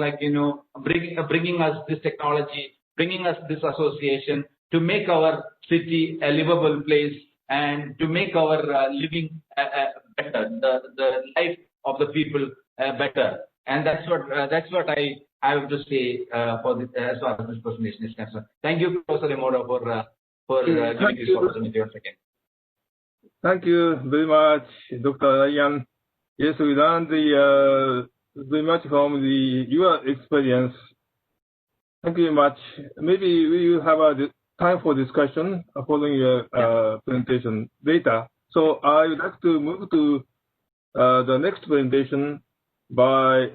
bringing us this technology, bringing us this association to make our city a livable place and to make our living better, the life of the people better. And that's what I have to say for this, as far as this presentation is concerned. Thank you, Professor Imura, for giving this opportunity once again. Thank you very much, Dr. Rajan. Yes, we learned very much from your experience. Thank you very much. Maybe we will have a time for discussion following your presentation later. So I would like to move to the next presentation by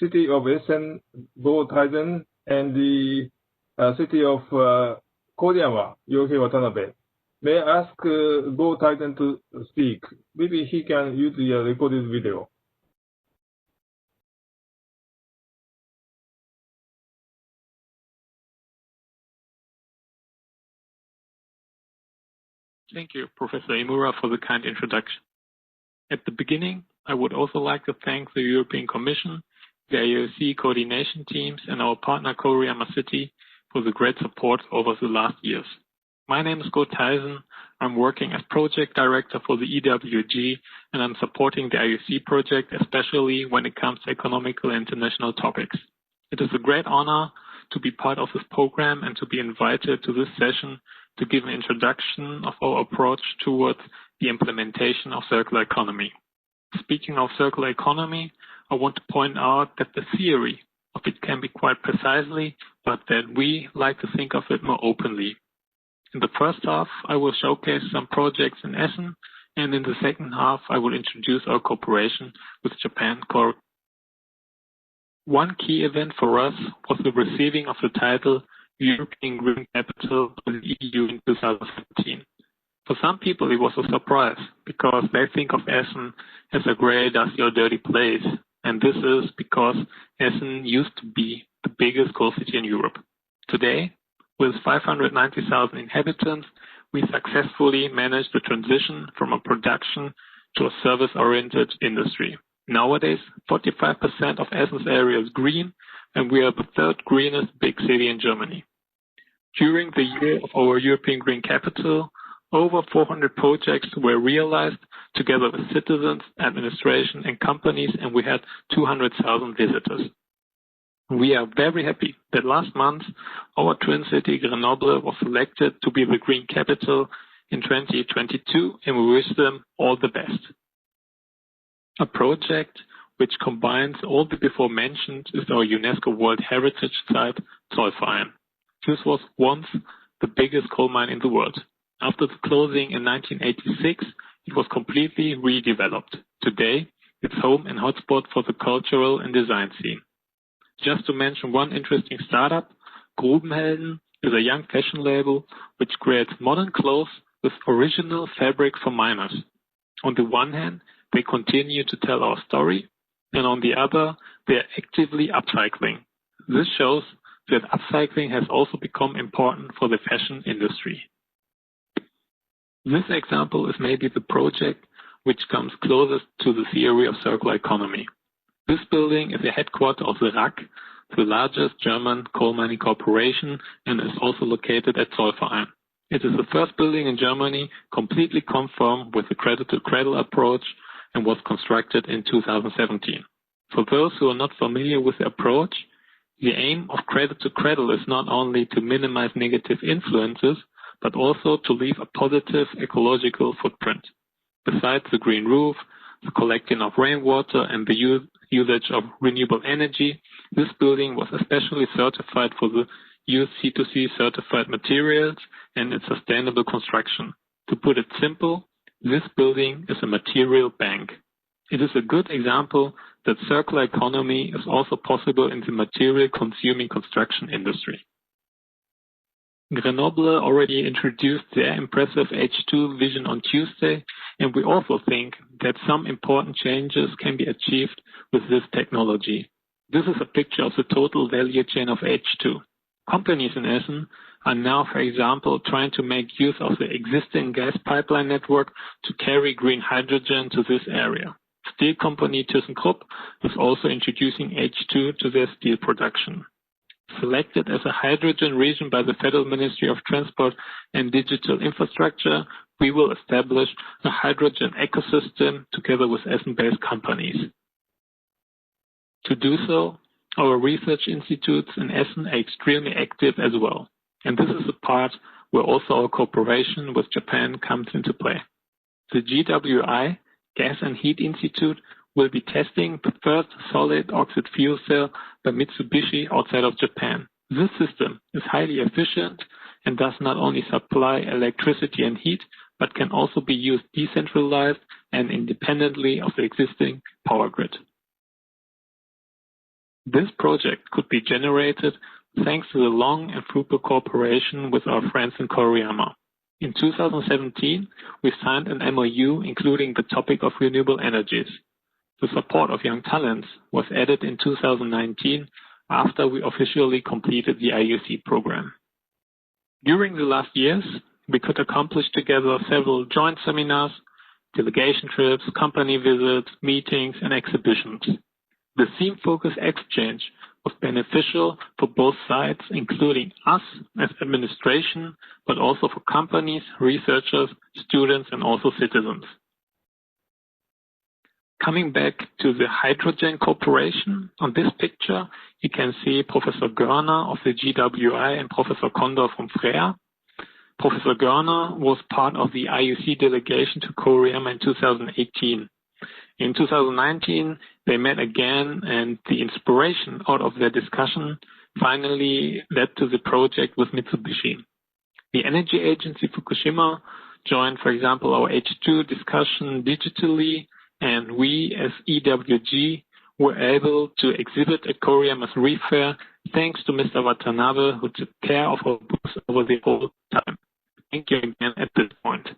City of Essen, THEISEN, and the City of Koriyama, Yohei Watanabe. May I ask THEISEN to speak? Maybe he can use the recorded video. Thank you, Professor Imura, for the kind introduction. At the beginning, I would also like to thank the European Commission, the IUC coordination teams, and our partner Koriyama City for the great support over the last years. My name is THEISEN. I'm working as project director for the EWG, and I'm supporting the IUC project, especially when it comes to economical and international topics. It is a great honor to be part of this program and to be invited to this session to give an introduction of our approach towards the implementation of circular economy. Speaking of circular economy, I want to point out that the theory of it can be quite precisely, but that we like to think of it more openly. In the first half, I will showcase some projects in Essen, and in the second half, I will introduce our cooperation with Japan. One key event for us was the receiving of the title European Green Capital of the EU in 2017. For some people, it was a surprise because they think of Essen as a grey, dusty or dirty place. And this is because Essen used to be the biggest coal city in Europe. Today, with 590,000 inhabitants, we successfully managed the transition from a production to a service-oriented industry. Nowadays, 45% of Essen's area is green, and we are the third greenest big city in Germany. During the year of our European Green Capital, over 400 projects were realized together with citizens, administration, and companies, and we had 200,000 visitors. We are very happy that last month our twin city Grenoble was selected to be the Green Capital in 2022, and we wish them all the best. A project which combines all the before mentioned is our UNESCO World Heritage Site, Zollverein. This was once the biggest coal mine in the world. After the closing in 1986, it was completely redeveloped. Today, it's home and hotspot for the cultural and design scene. Just to mention one interesting startup, Grubenhelden is a young fashion label which creates modern clothes with original fabric for miners. On the one hand, they continue to tell our story, and on the other, they are actively upcycling. This shows that upcycling has also become important for the fashion industry. This example is maybe the project which comes closest to the theory of circular economy. This building is the headquarters of the RAG, the largest German coal mining corporation, and is also located at Zollverein. It is the first building in Germany completely conform with the cradle-to-cradle approach and was constructed in 2017. For those who are not familiar with the approach, the aim of cradle-to-cradle is not only to minimize negative influences, but also to leave a positive ecological footprint. Besides the green roof, the collecting of rainwater, and the usage of renewable energy, this building was especially certified for the use C2C certified materials and its sustainable construction. To put it simple, this building is a material bank. It is a good example that circular economy is also possible in the material consuming construction industry. Grenoble already introduced their impressive H2 vision on Tuesday, and we also think that some important changes can be achieved with this technology. This is a picture of the total value chain of H2. Companies in Essen are now, for example, trying to make use of the existing gas pipeline network to carry green hydrogen to this area. Steel company ThyssenKrupp is also introducing H2 to their steel production. Selected as a hydrogen region by the Federal Ministry of Transport and Digital Infrastructure, we will establish a hydrogen ecosystem together with Essen-based companies. To do so, our research institutes in Essen are extremely active as well. And this is a part where also our cooperation with Japan comes into play. The GWI, Gas and Heat Institute, will be testing the first solid oxide fuel cell by Mitsubishi outside of Japan. This system is highly efficient and does not only supply electricity and heat, but can also be used decentralized and independently of the existing power grid. This project could be generated thanks to the long and fruitful cooperation with our friends in Koriyama. In 2017, we signed an MOU including the topic of renewable energies. The support of young talents was added in 2019 after we officially completed the IUC program. During the last years, we could accomplish together several joint seminars, delegation trips, company visits, meetings, and exhibitions. The theme-focused exchange was beneficial for both sides, including us as administration, but also for companies, researchers, students, and also citizens. Coming back to the hydrogen cooperation, on this picture, you can see Professor Görner of the GWI and Professor Condor from FREA. Professor Görner was part of the IUC delegation to Koriyama in 2018. In 2019, they met again, and the inspiration out of their discussion finally led to the project with Mitsubishi. The Energy Agency Fukushima joined, for example, our H2 discussion digitally, and we as EWG were able to exhibit at Koriyama's Reef Fair thanks to Mr. Watanabe, who took care of our booths over the whole time. Thank you again at this point.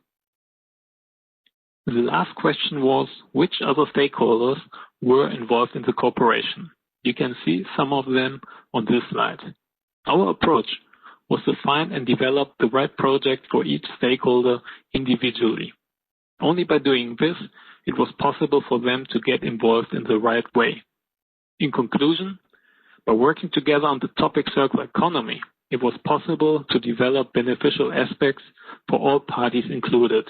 The last question was, which other stakeholders were involved in the cooperation? You can see some of them on this slide. Our approach was to find and develop the right project for each stakeholder individually. Only by doing this, it was possible for them to get involved in the right way. In conclusion, by working together on the topic circular economy, it was possible to develop beneficial aspects for all parties included.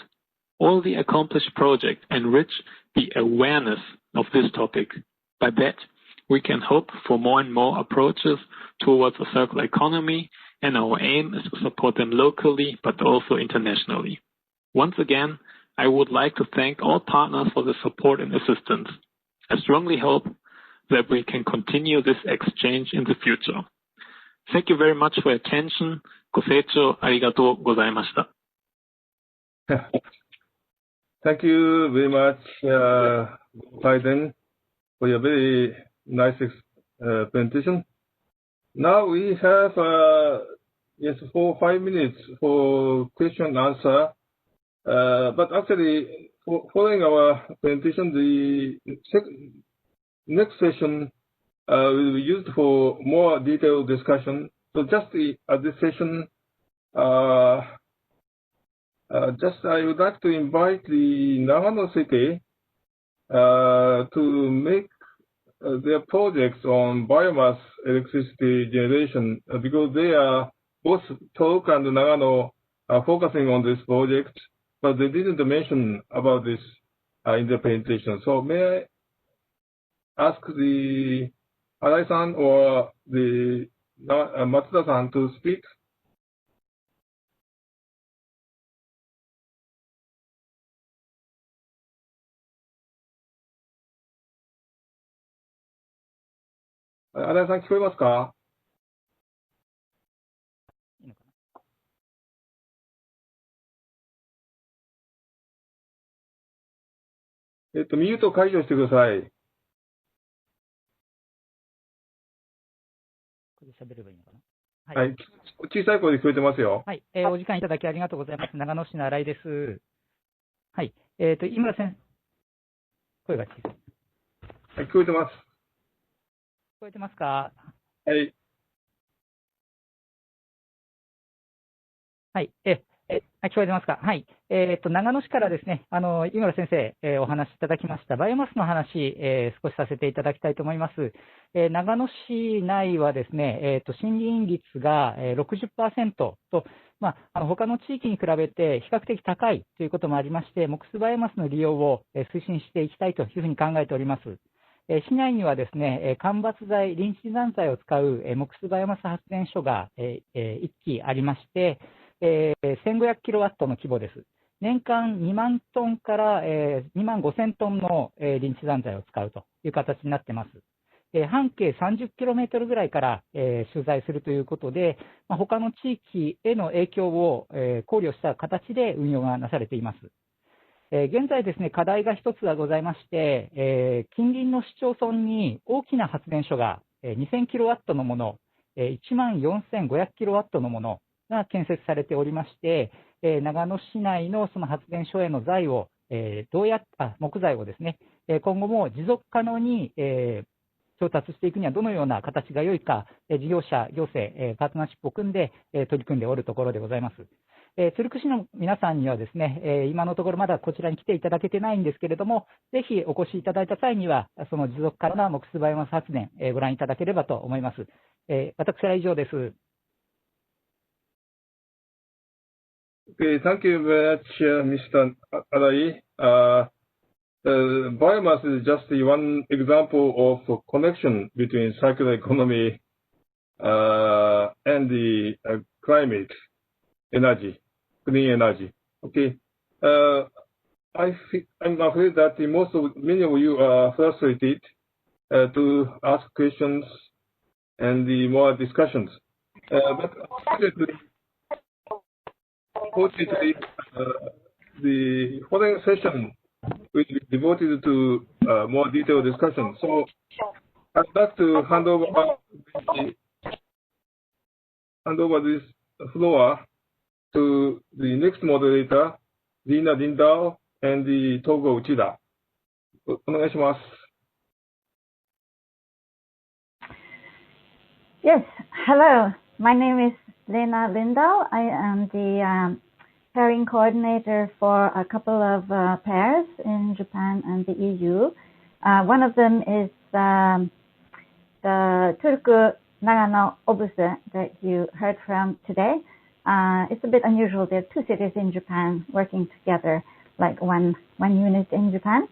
All the accomplished projects enrich the awareness of this topic. By that, we can hope for more and more approaches towards a circular economy, and our aim is to support them locally but also internationally. Once again, I would like to thank all partners for the support and assistance. I strongly hope that we can continue this exchange in the future. Thank you very much for your attention. ご清聴ありがとうございました。Thank you very much, Biden, for your very nice presentation. Now we have 4 or 5 minutes for question and answer. But actually, following our presentation, the next session will be used for more detailed discussion. So just at this session, I would like to invite the Nagano City to make their projects on biomass electricity generation because they are both Togo and Nagano are focusing on this project, but they didn't mention about this in the presentation. So may I ask the Arai-san or the Matsuda-san to speak? Arai-san 聞こえますか？ミュート解除してください。これ喋ればいいのかな？はい。小さい声で聞こえてますよ。はい。お時間いただきありがとうございます。長野市の新井です。はい。井村先生。声が小さい。はい、聞こえてます。聞こえてますか？はい。はい。聞こえてますか？はい。長野市からですね、井村先生、お話しいただきましたバイオマスの話、少しさせていただきたいと思います。長野市内はですね、森林率が 60% と、他の地域に比べて比較的高いということもありまして、木質バイオマスの利用を推進していきたいというふうに考えております。市内にはですね、間伐材、リンチ残材を使う木質バイオマス発電所が1基ありまして、1500キロワットの規模です。年間2万トンから2万5000トンのリンチ残材を使うという形になっています。半径30キロメートルぐらいから取材するということで、他の地域への影響を考慮した形で運用がなされています。現在ですね、課題が一つはございまして、近隣の市町村に大きな発電所が2000キロワットのもの、14500キロワットのものが建設されておりまして、長野市内のその発電所への材を、木材をですね、今後も持続可能に、調達していくにはどのような形が良いか、事業者、行政、パートナーシップを組んで、取り組んでおるところでございます。トルク市の皆さんにはですね、今のところまだこちらに来ていただけてないんですけれども、ぜひお越しいただいた際には、その持続可能な木質バイオマス発電、ご覧いただければと思います。私は以上です。Okay, thank you very much, Mr. Arai. Biomass is just one example of connection between circular economy and the climate energy, clean energy. Okay, I'm afraid that many of you are frustrated to ask questions and the more discussions. But fortunately, the following session will be devoted to more detailed discussion. So I'd like to hand over this floor to the next moderator, Lena LINDAHL and the Togo UCHIDA. お願いします。Yes, hello. My name is Lena LINDAHL. I am the pairing coordinator for a couple of pairs in Japan and the EU. One of them is the Turku Nagano Obuse that you heard from today. It's a bit unusual. There are two cities in Japan working together, like one unit in Japan.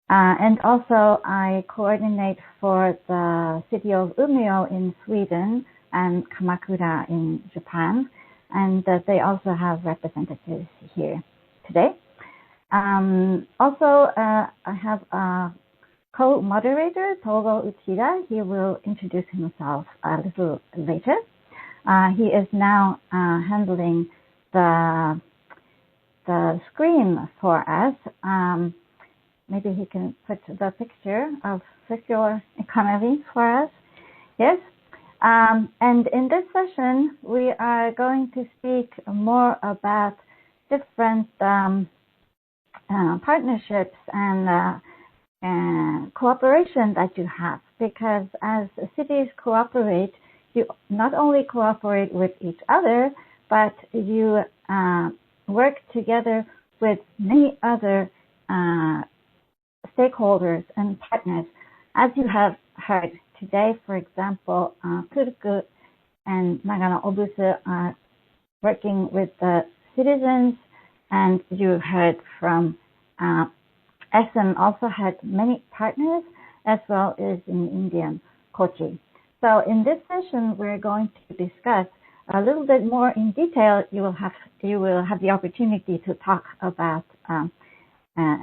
And also I coordinate for the city of Umeå in Sweden and Kamakura in Japan. And they also have representatives here today. Also, I have a co-moderator, Togo Uchida. He will introduce himself a little later. He is now handling the screen for us. Maybe he can put the picture of circular economy for us. Yes. And in this session, we are going to speak more about different partnerships and cooperation that you have, because as cities cooperate, you not only cooperate with each other, but you work together with many other stakeholders and partners. As you have heard today, for example, Turku and Nagano Obuse are working with the citizens, and you heard from Essen also had many partners, as well as in Indian Kochi. So in this session, we're going to discuss a little bit more in detail. You will have the opportunity to talk about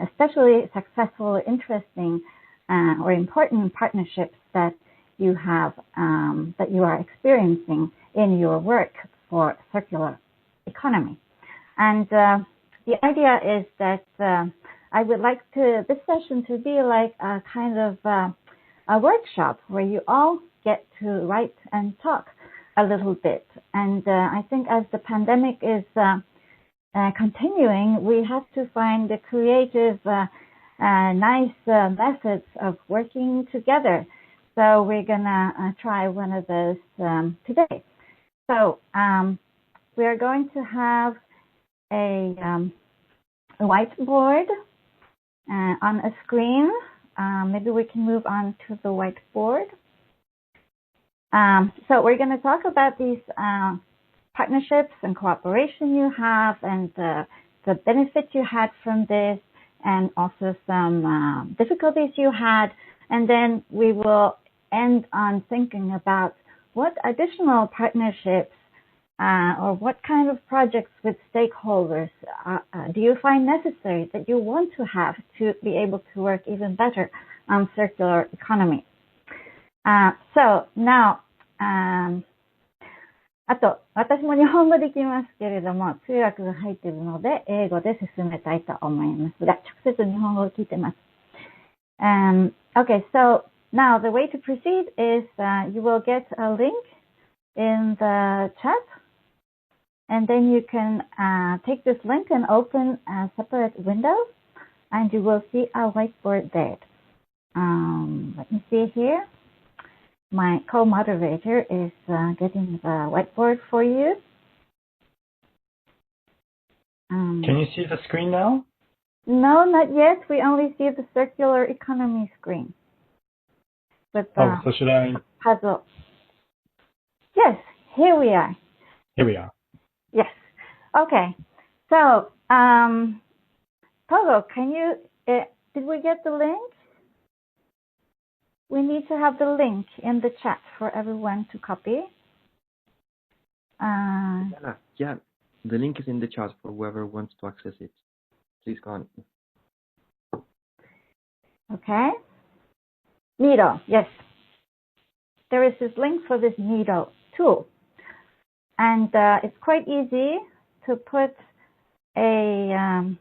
especially successful, interesting, or important partnerships that you have that you are experiencing in your work for circular economy. And the idea is that I would like this session to be like a kind of a workshop where you all get to write and talk a little bit. And I think as the pandemic is continuing, we have to find the creative, nice methods of working together. So we're gonna try one of those today. So we are going to have a whiteboard on a screen. Maybe we can move on to the whiteboard. So we're going to talk about these partnerships and cooperation you have, and the benefits you had from this, and also some difficulties you had. And then we will end on thinking about what additional partnerships or what kind of projects with stakeholders do you find necessary that you want to have to be able to work even better on circular economy. So now, あと、私も日本語できますけれども、通訳が入っているので、英語で進めたいと思いますが、直接日本語を聞いてます。Okay, so now the way to proceed is you will get a link in the chat, and then you can take this link and open a separate window, and you will see a whiteboard there. Let me see here. My co-moderator is getting the whiteboard for you. Can you see the screen now? No, not yet. We only see the circular economy screen. But so should I? Puzzle. Yes, here we are. Here we are. Yes. Okay. So, Togo, can you? Did we get the link? We need to have the link in the chat for everyone to copy. Yeah, the link is in the chat for whoever wants to access it. Please go on. Okay. Needle, yes. There is this link for this needle tool. And it's quite easy to put a,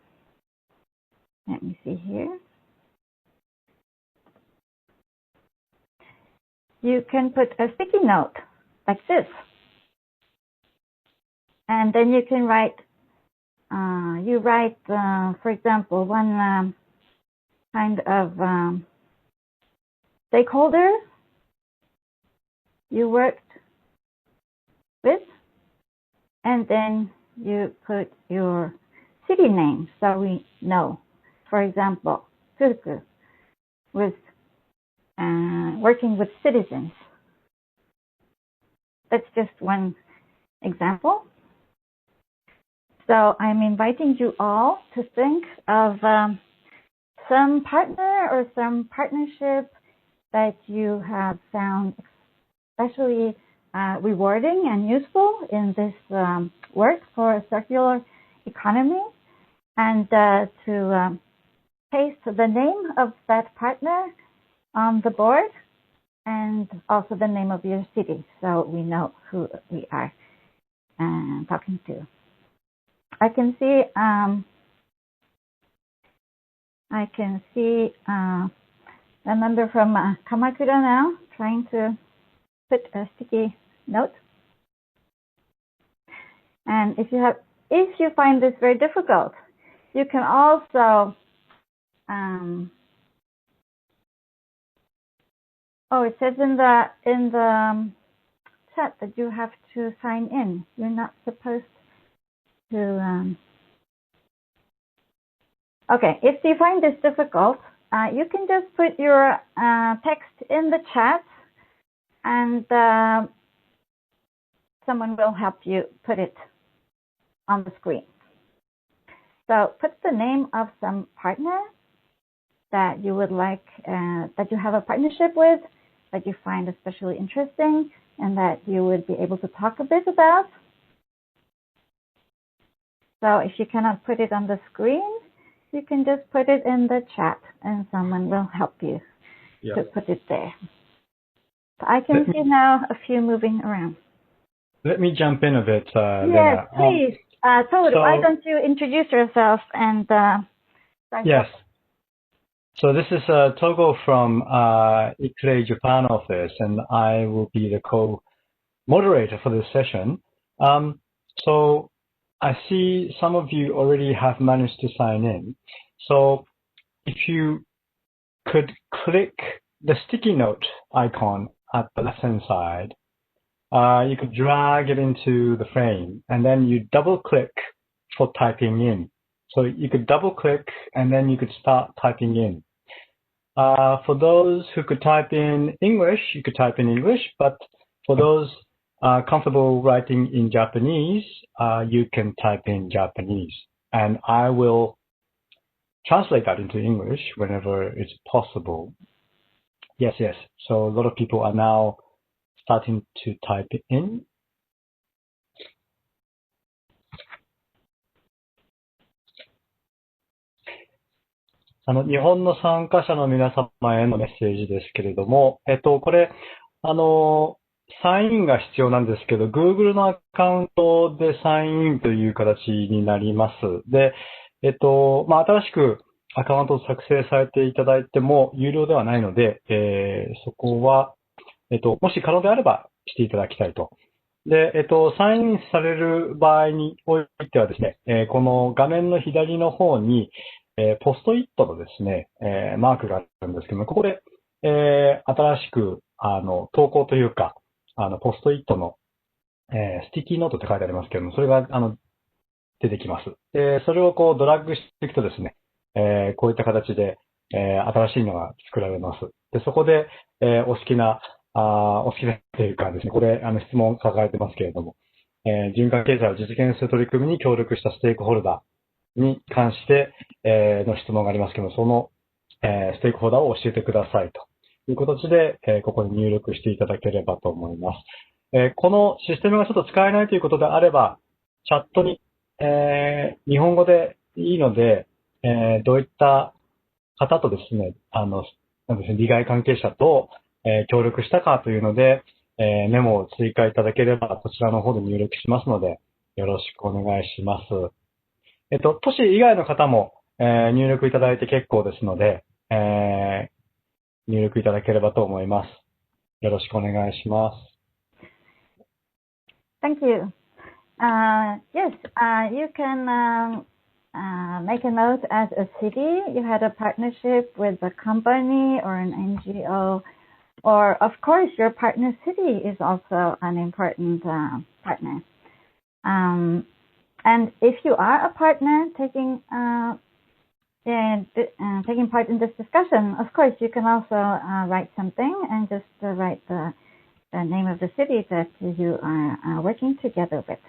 let me see here. You can put a sticky note like this. And then you can write, for example, one kind of stakeholder you worked with, and then you put your city name so we know. For example, Turku with working with citizens. that's just one example. So I'm inviting you all to think of some partner or some partnership that you have found especially rewarding and useful in this work for a circular economy, and to paste the name of that partner on the board and also the name of your city so we know who we are talking to. I can see a member from Kamakura now trying to put a sticky note. And if you find this very difficult, you can also it says in the chat that you have to sign in. You're not supposed to. Okay, if you find this difficult, you can just put your text in the chat, and someone will help you put it on the screen. So put the name of some partner that you would like, that you have a partnership with, that you find especially interesting, and that you would be able to talk a bit about. So if you cannot put it on the screen, you can just put it in the chat, and someone will help you to put it there. So I can see now a few moving around. Let me jump in a bit, Yes, Lena. please. Togo, why don't you introduce yourself and yes. So this is Togo from IUC Japan office, and I will be the co-moderator for this session. So I see some of you already have managed to sign in. So if you could click the sticky note icon at the left-hand side, you could drag it into the frame, and then you double-click for typing in. So you could double-click, and then you could start typing in. For those who could type in English, you could type in English, but for those comfortable writing in Japanese, you can type in Japanese. And I will translate that into English whenever it's possible. Yes. So a lot of people are now starting to type in.「日本の参加者の皆様へのメッセージですけれども、これ、サインが必要なんですけど、Google のアカウントでサインインという形になります。で、新しくアカウントを作成されていただいても有料ではないので、そこは、もし可能であればしていただきたいと。で、サインインされる場合においてはですね、この画面の左の方に、ポストイットのですね、マークがあるんですけども、ここで、新しく、投稿というか、ポストイットの、スティキーノートって書いてありますけども、それが、出てきます。で、それをこうドラッグしていくとですね、こういった形で、新しいのが作られます。で、そこで、お好きなというかですね、これ、質問を抱えてますけれども、循環経済を実現する取り組みに協力したステークホルダー、に関して、の質問がありますけども、その、ステークホルダーを教えてくださいという形で、ここに入力していただければと思います。このシステムがちょっと使えないということであれば、チャットに、日本語でいいので、どういった方とですね、利害関係者と、協力したかというので、メモを追加いただければ、こちらの方で入力しますので、よろしくお願いします。都市以外の方も、入力いただいて結構ですので、入力いただければと思います。よろしくお願いします。Thank you. Yes, you can make a note as a city. You had a partnership with a company or an NGO, or of course your partner city is also an important partner. And if you are a partner taking part in this discussion, of course you can also write something and just write the the name of the city that you are working together with.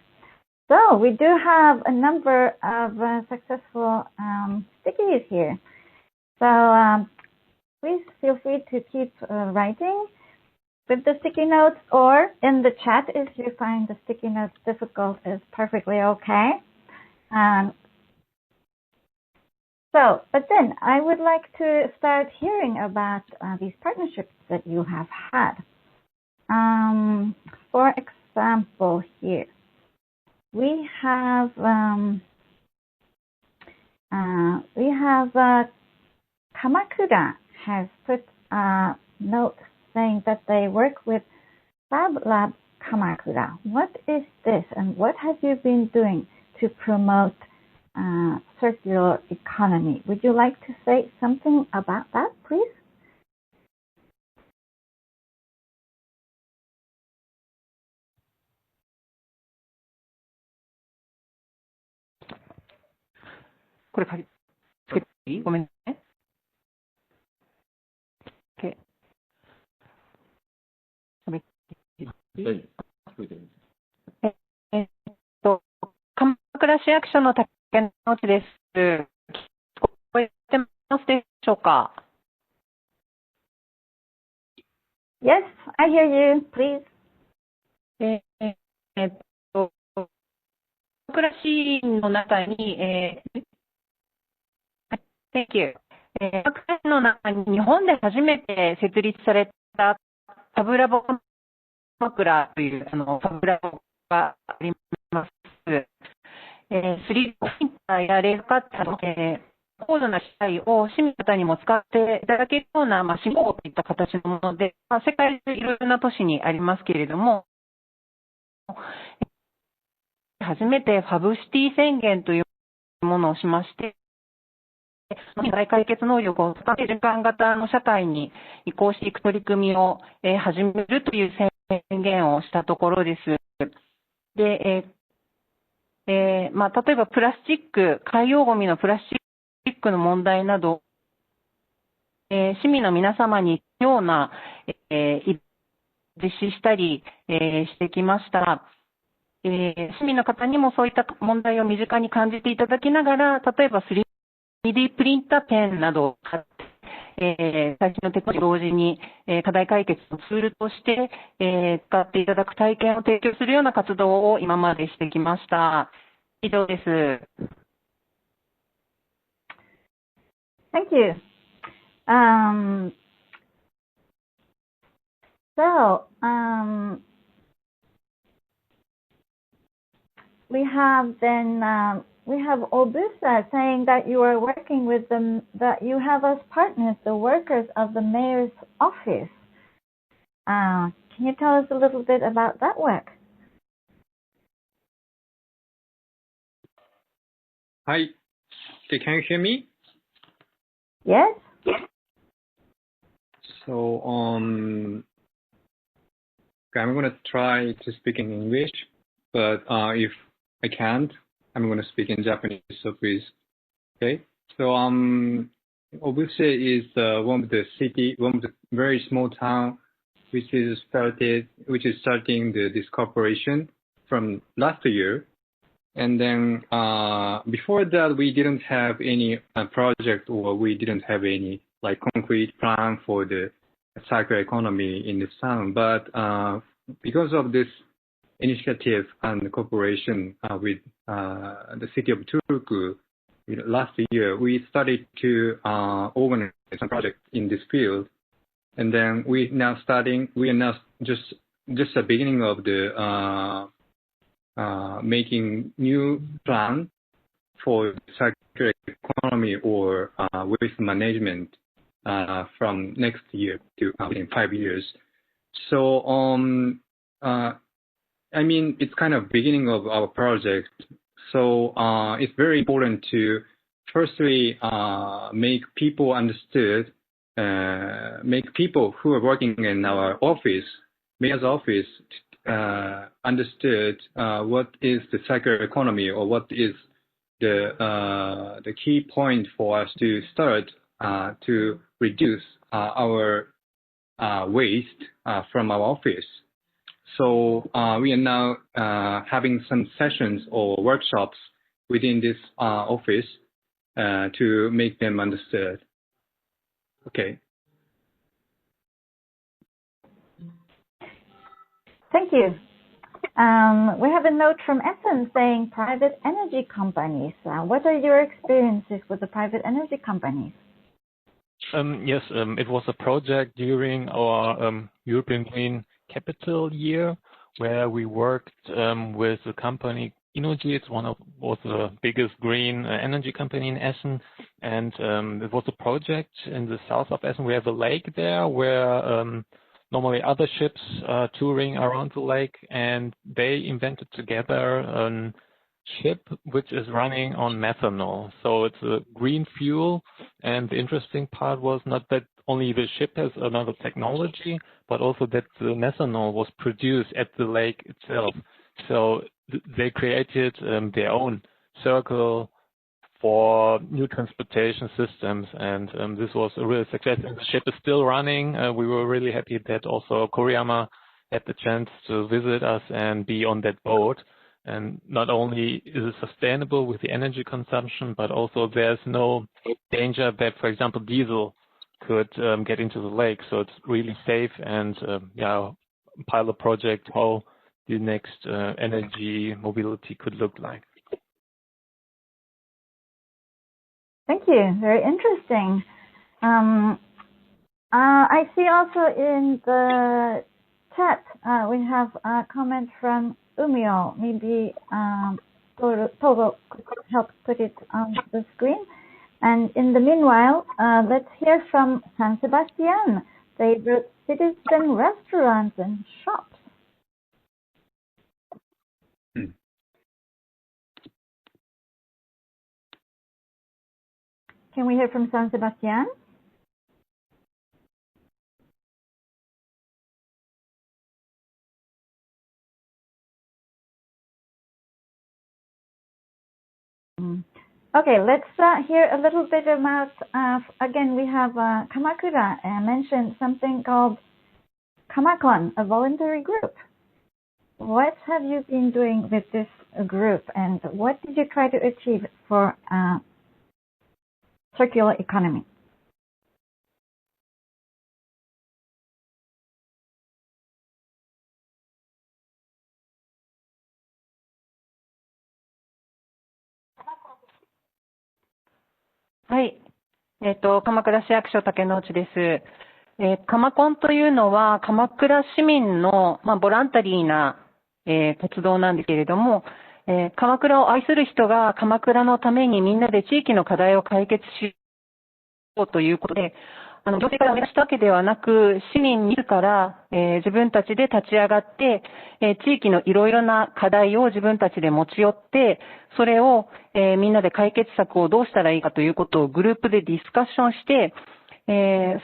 So we do have a number of successful stickies here. So please feel free to keep writing with the sticky notes, or in the chat if you find the sticky notes difficult is perfectly okay. But then I would like to start hearing about these partnerships that you have had. For example, here we have Kamakura has put a note saying that they work with Fab Lab Kamakura. What is this, and what have you been doing to promote circular economy? Would you like to say something about that, please? Yes, I hear you. Please. Thank you. の中に日本で初めて設立されたファブラボ枕というファブラボがあります。3D プリンターやレーザーカッターの高度な機械を市民の方にも使っていただけるような信号といった形のもので、世界中いろいろな都市にありますけれども、初めてファブシティ宣言というものをしまして、問題解決能力を使って循環型の社会に移行していく取り組みを始めるという宣言をしたところです。で、例えばプラスチック、海洋ゴミのプラスチックの問題など、市民の皆様にような、実施したり、してきました。市民の方にもそういった問題を身近に感じていただきながら、例えば3D プリンターペンなどを買って、最新のテクノロジーと同時に、課題解決のツールとして、使っていただく体験を提供するような活動を今までしてきました。以上です。Thank you. We have then we have Obusa saying that you are working with them, that you have as partners the workers of the mayor's office. Can you tell us a little bit about that work? Hi, can you hear me? Yes. So I'm gonna try to speak in English, but if I can't, I'm going to speak in Japanese, so please. Okay. So Obuse is one of the very small town which is starting this cooperation from last year. And then before that, we didn't have any project, or we didn't have any like concrete plan for the circular economy in this town. But because of this initiative and cooperation with the city of Turku, last year we started to organize some project in this field, and then we are now just the beginning of the making new plan for circular economy or waste management from next year to in 5 years. So I mean, it's kind of beginning of our project. So it's very important to firstly make people understood, make people who are working in our office, mayor's office, understood what is the circular economy, or what is the key point for us to start to reduce our waste from our office. So we are now having some sessions or workshops within this office to make them understood. Okay. Thank you. We have a note from Essen saying private energy companies. What are your experiences with the private energy companies? Yes, it was a project during our European Green Capital Year where we worked with the company Innogy. It's was the biggest green energy company in Essen, and it was a project in the south of Essen. We have a lake there where normally other ships are touring around the lake, and they invented together a ship which is running on methanol. So it's a green fuel, and the interesting part was not that only the ship has another technology, but also that the methanol was produced at the lake itself. So they created their own circle for new transportation systems, and this was a real success. And the ship is still running. We were really happy that also Koriyama had the chance to visit us and be on that boat. And not only is it sustainable with the energy consumption, but also there's no danger that, for example, diesel could get into the lake. So it's really safe, and yeah, pilot project how the next energy mobility could look like. Thank you. Very interesting. I see also in the chat we have a comment from Umio. Maybe Togo could help put it on the screen. And in the meanwhile, let's hear from San Sebastian, favorite citizen restaurants and shops. Can we hear from San Sebastian? Okay, let's hear a little bit about, again, we have Kamakura mentioned something called Kamakon, a voluntary group. What have you been doing with this group, and what did you try to achieve for circular economy?はい。鎌倉市役所竹之内です。カマコンというのは鎌倉市民の、ボランタリーな、活動なんですけれども、鎌倉を愛する人が鎌倉のためにみんなで地域の課題を解決しようということで、行政から目指したわけではなく、市民自ら、自分たちで立ち上がって、地域のいろいろな課題を自分たちで持ち寄って、それを、みんなで解決策をどうしたらいいかということをグループでディスカッションして、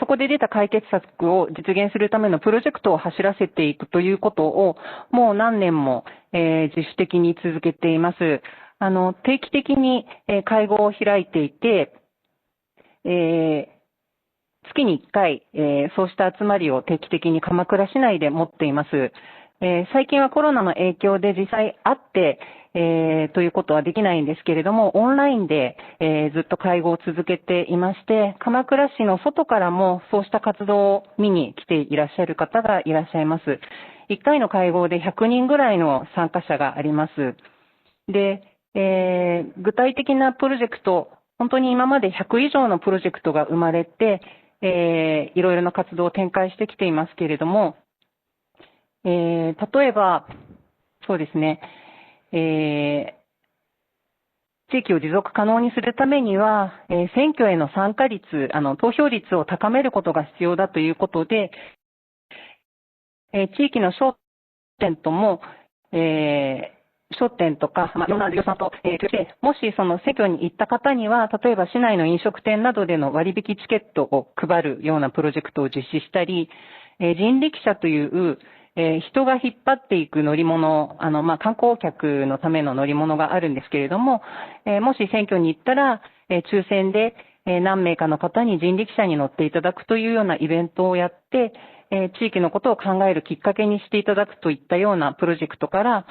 そこで出た解決策を実現するためのプロジェクトを走らせていくということをもう何年も、自主的に続けています。定期的に、会合を開いていて、月に1回、そうした集まりを定期的に鎌倉市内で持っています。最近はコロナの影響で実際会って、ということはできないんですけれども、オンラインで、ずっと会合を続けていまして、鎌倉市の外からもそうした活動を見に来ていらっしゃる方がいらっしゃいます。1回の会合で100人ぐらいの参加者があります。で、具体的なプロジェクト、本当に今まで100以上のプロジェクトが生まれて、いろいろな活動を展開してきていますけれども、例えば、そうですね、地域を持続可能にするためには、選挙への参加率、投票率を高めることが必要だということで、地域の商店とも、商店とか、いろんな事業者と、もしその選挙に行った方には、例えば市内の飲食店などでの割引チケットを配るようなプロジェクトを実施したり、人力車という、人が引っ張っていく乗り物、観光客のための乗り物があるんですけれども、もし選挙に行ったら、抽選で何名かの方に人力車に乗っていただくというようなイベントをやって、地域のことを考えるきっかけにしていただくといったようなプロジェクトから、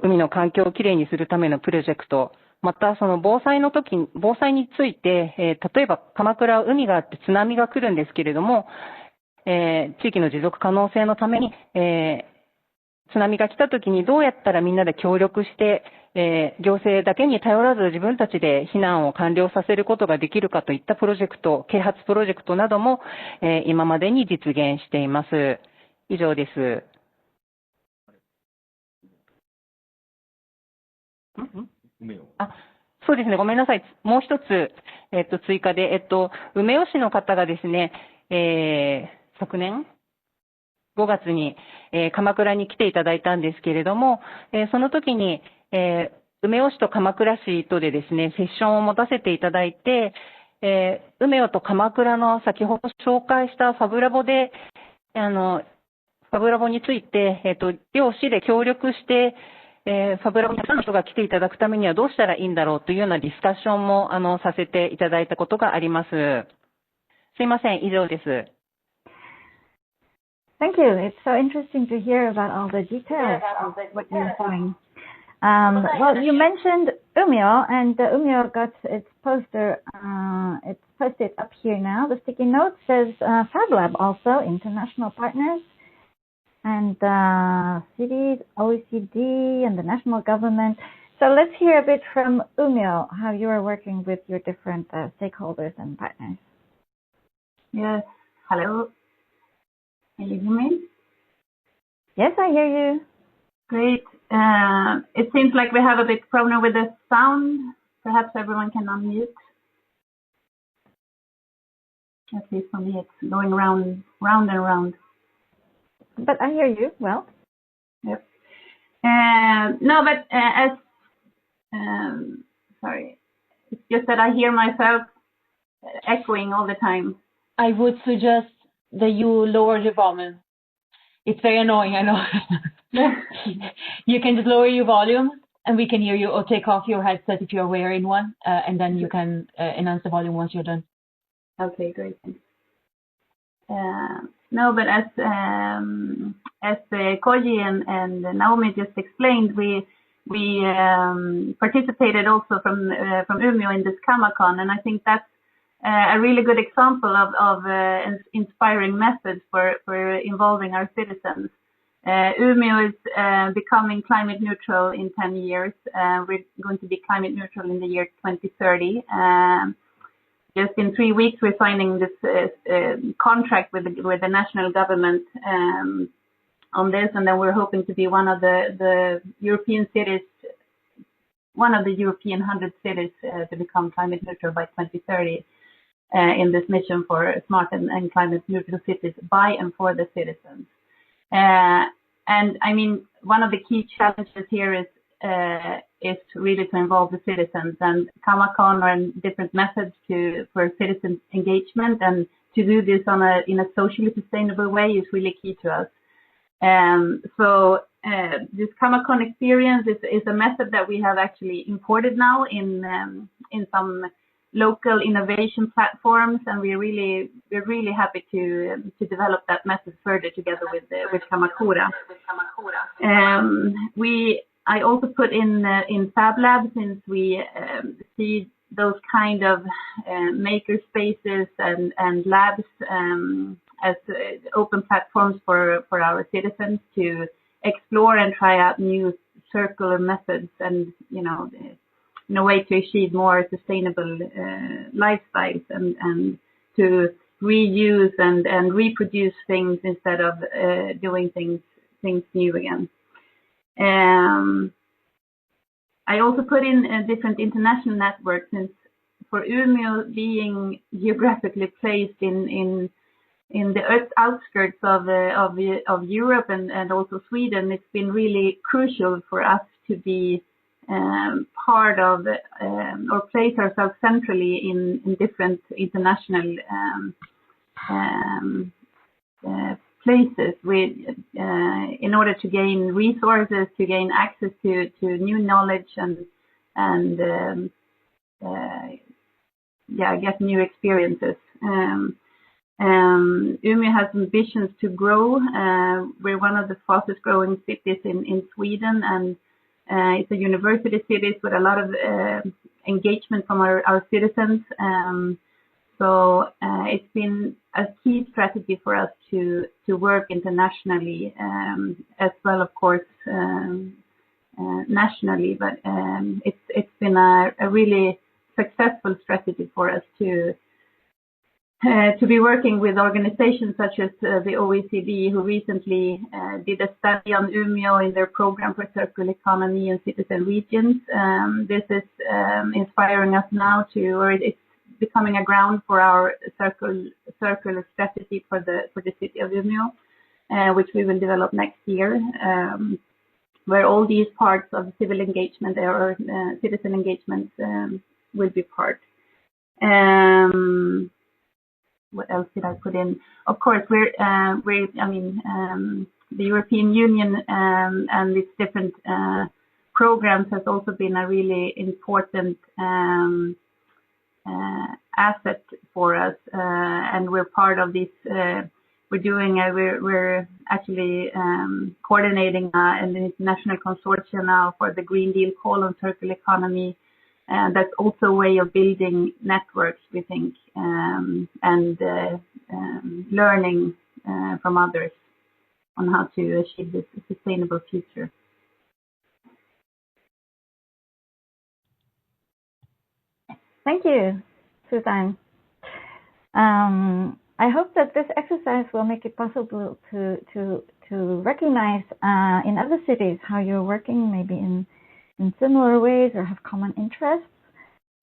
海の環境をきれいにするためのプロジェクト、またその防災について、例えば鎌倉は海があって津波が来るんですけれども、地域の持続可能性のために、津波が来たときにどうやったらみんなで協力して、行政だけに頼らず自分たちで避難を完了させることができるかといったプロジェクト、啓発プロジェクトなども、今までに実現しています。以上です。そうですね、ごめんなさい。もう一つ、追加で、梅尾市の方がですね、昨年5月に、鎌倉に来ていただいたんですけれども、その時に、梅尾市と鎌倉市とでですね、セッションを持たせていただいて、梅尾と鎌倉の先ほど紹介したファブラボで、ファブラボについて、両市で協力して、ファブラボにたくさんの人が来ていただくためにはどうしたらいいんだろうというようなディスカッションもさせていただいたことがあります。すいません、以上です。Thank you. It's so interesting to hear about all the details of what you're doing. Well, you mentioned Umeo, and Umeo got its poster. It's posted up here now. The sticky note says Fab Lab also, international partners, and cities, OECD, and the national government. So let's hear a bit from Umeo, how you are working with your different stakeholders and partners. Yes. Hello. Can you hear me? Yes, I hear you. Great. It seems like we have a bit problem with the sound. Perhaps everyone can unmute. At least for me, it's going round and round. But I hear you well. Yep. No, but sorry. It's just that I hear myself echoing all the time. I would suggest that you lower your volume. It's very annoying, I know. You can just lower your volume and we can hear you, or take off your headset if you're wearing one, and then you can enhance the volume once you're done. Okay, great. No, but as Koji and Naomi just explained, we participated also from Umeo in this Kamacon, and I think that's a really good example of inspiring methods for involving our citizens. Umeo is becoming climate neutral in 10 years. We're going to be climate neutral in the year 2030. Just in 3 weeks, we're signing this contract with the national government on this, and then we're hoping to be one of the European cities, one of the European 100 cities to become climate neutral by 2030. In this mission for smart and climate neutral cities by and for the citizens. And I mean, one of the key challenges here is really to involve the citizens, and Kamacon and different methods for citizen engagement, and to do this in a socially sustainable way is really key to us. So this Kamacon experience is a method that we have actually imported now in some local innovation platforms, and we're really happy to develop that method further together with Kamakura. I also put in Fab Lab, since we see those kind of maker spaces and labs as open platforms for our citizens to explore and try out new circular methods, and in a way to achieve more sustainable lifestyles, and to reuse and reproduce things instead of doing things new again. I also put in different international networks, since for Umeo being geographically placed in the outskirts of Europe and also Sweden, it's been really crucial for us to be part of or place ourselves centrally in different international places in order to gain resources, to gain access to new knowledge and get new experiences. Umeå has ambitions to grow. We're one of the fastest growing cities in Sweden, and it's a university city with a lot of engagement from our citizens. So it's been a key strategy for us to work internationally, as well, of course, nationally. But it's been a really successful strategy for us to be working with organizations such as the OECD, who recently did a study on Umeå in their program for circular economy and citizen regions. This is inspiring us now or it's becoming a ground for our circular strategy for the city of Umeå, which we will develop next year, where all these parts of civil engagement or citizen engagement will be part. What else did I put in? Of course, the European Union and its different programs has also been a really important asset for us, and we're part of this. We're actually coordinating an international consortium now for the Green Deal call on circular economy. That's also a way of building networks, we think, and learning from others on how to achieve this sustainable future. Thank you, Susan. I hope that this exercise will make it possible to recognize in other cities how you're working, maybe in similar ways or have common interests.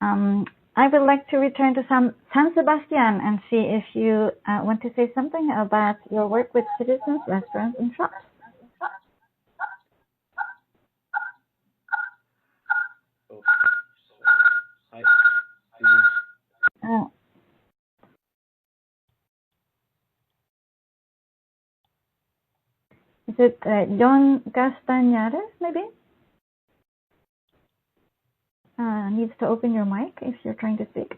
I would like to return to San Sebastian and see if you want to say something about your work with citizens, restaurants, and shops. Is it John Castañares, maybe? Needs to open your mic if you're trying to speak.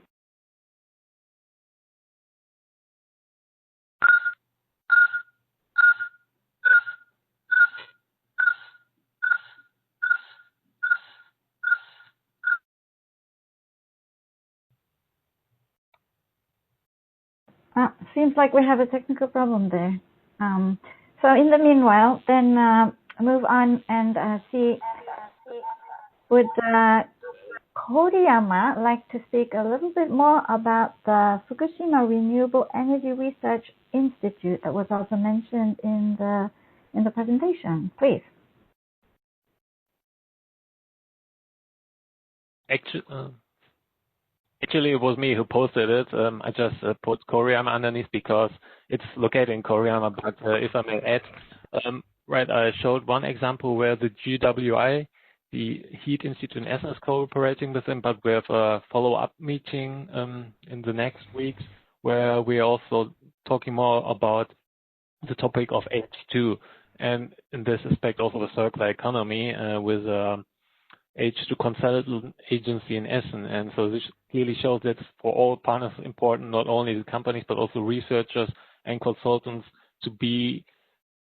Seems like we have a technical problem there. So in the meanwhile, then move on and see, would Koriyama like to speak a little bit more about the Fukushima Renewable Energy Research Institute that was also mentioned in the presentation, please. Actually, it was me who posted it. I just put Koriyama underneath because it's located in Koriyama. But if I may add, I showed one example where the GWI, the Heat Institute in Essen, is cooperating with them, but we have a follow-up meeting in the next weeks where we are also talking more about the topic of H2, and in this aspect also the circular economy with H2 Consultant Agency in Essen. And so this clearly shows that for all partners important, not only the companies, but also researchers and consultants to be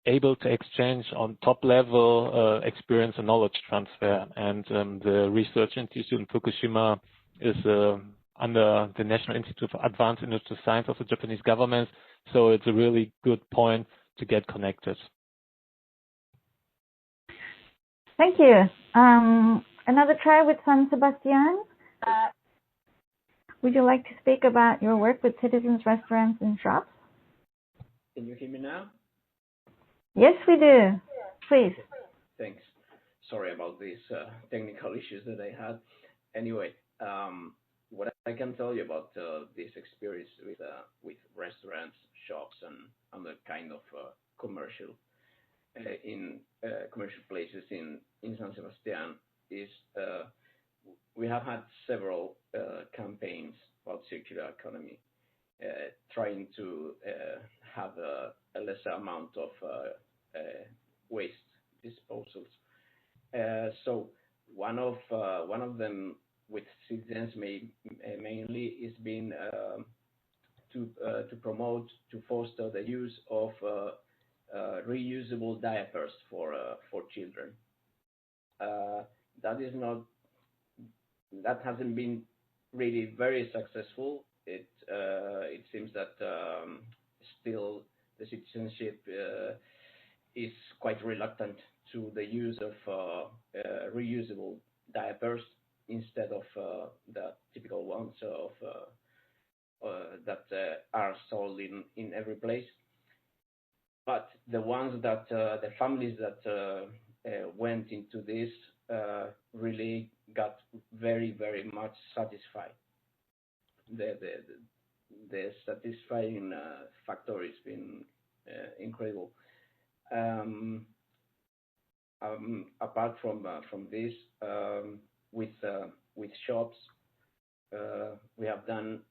able to exchange on top level experience and knowledge transfer. And the research institute in Fukushima is under the National Institute for Advanced Industrial Science of the Japanese government. So it's a really good point to get connected. Thank you. Another try with San Sebastian. Would you like to speak about your work with citizens, restaurants, and shops? Can you hear me now? Yes, we do. Please. Thanks. Sorry about these technical issues that I had. Anyway, what I can tell you about this experience with restaurants, shops, and other kind of commercial places in San Sebastian is we have had several campaigns about circular economy, trying to have a lesser amount of waste disposals. So one of them with citizens mainly is been to promote, to foster the use of reusable diapers for children. That hasn't been really very successful. It seems that still the citizenship is quite reluctant to the use of reusable diapers instead of the typical ones of that are sold in every place. But the ones that the families that went into this really got very much satisfied. The satisfying factor has been incredible. Apart from this, with shops, we have done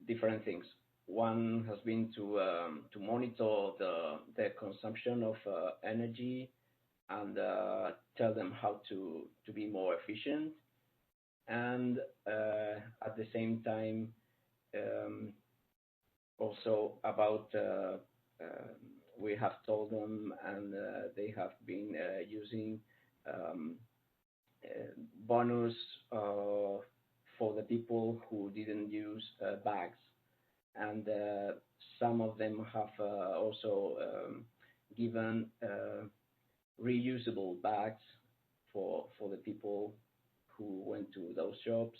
different things. One has been to monitor the consumption of energy and tell them how to be more efficient, and at the same time also about we have told them, and they have been using bonus for the people who didn't use bags, and some of them have also given reusable bags for the people who went to those shops.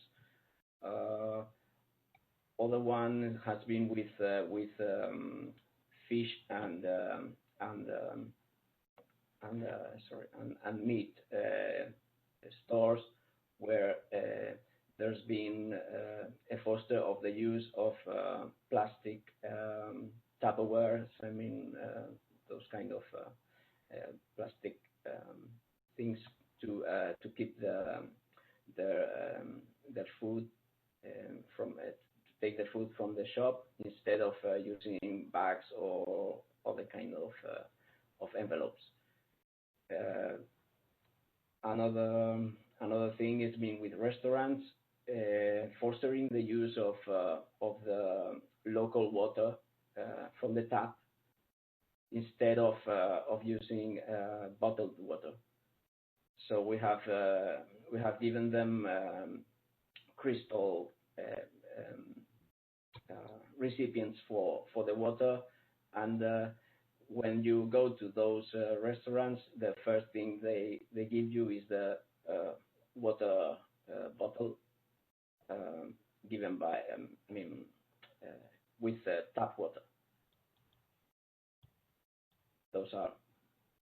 Other one has been with fish and meat stores, where there's been a foster of the use of plastic Tupperwares. I mean, those kind of plastic things to keep their food from take the food from the shop instead of using bags or other kind of envelopes. Another thing has been with restaurants, fostering the use of the local water from the tap instead of using bottled water. So we have given them crystal recipients for the water, and when you go to those restaurants, the first thing they give you is the water bottle given by with tap water. Those are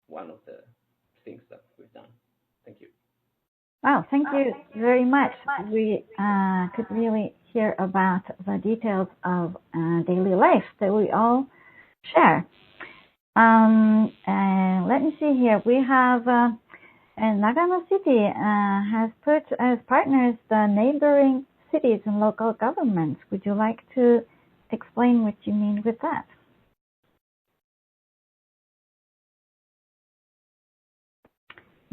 one of the things that we've done. Thank you. Wow, thank you very much. We could really hear about the details of daily life that we all share. Let me see here. We have Nagano City has put as partners the neighboring cities and local governments. Would you like to explain what you mean with that?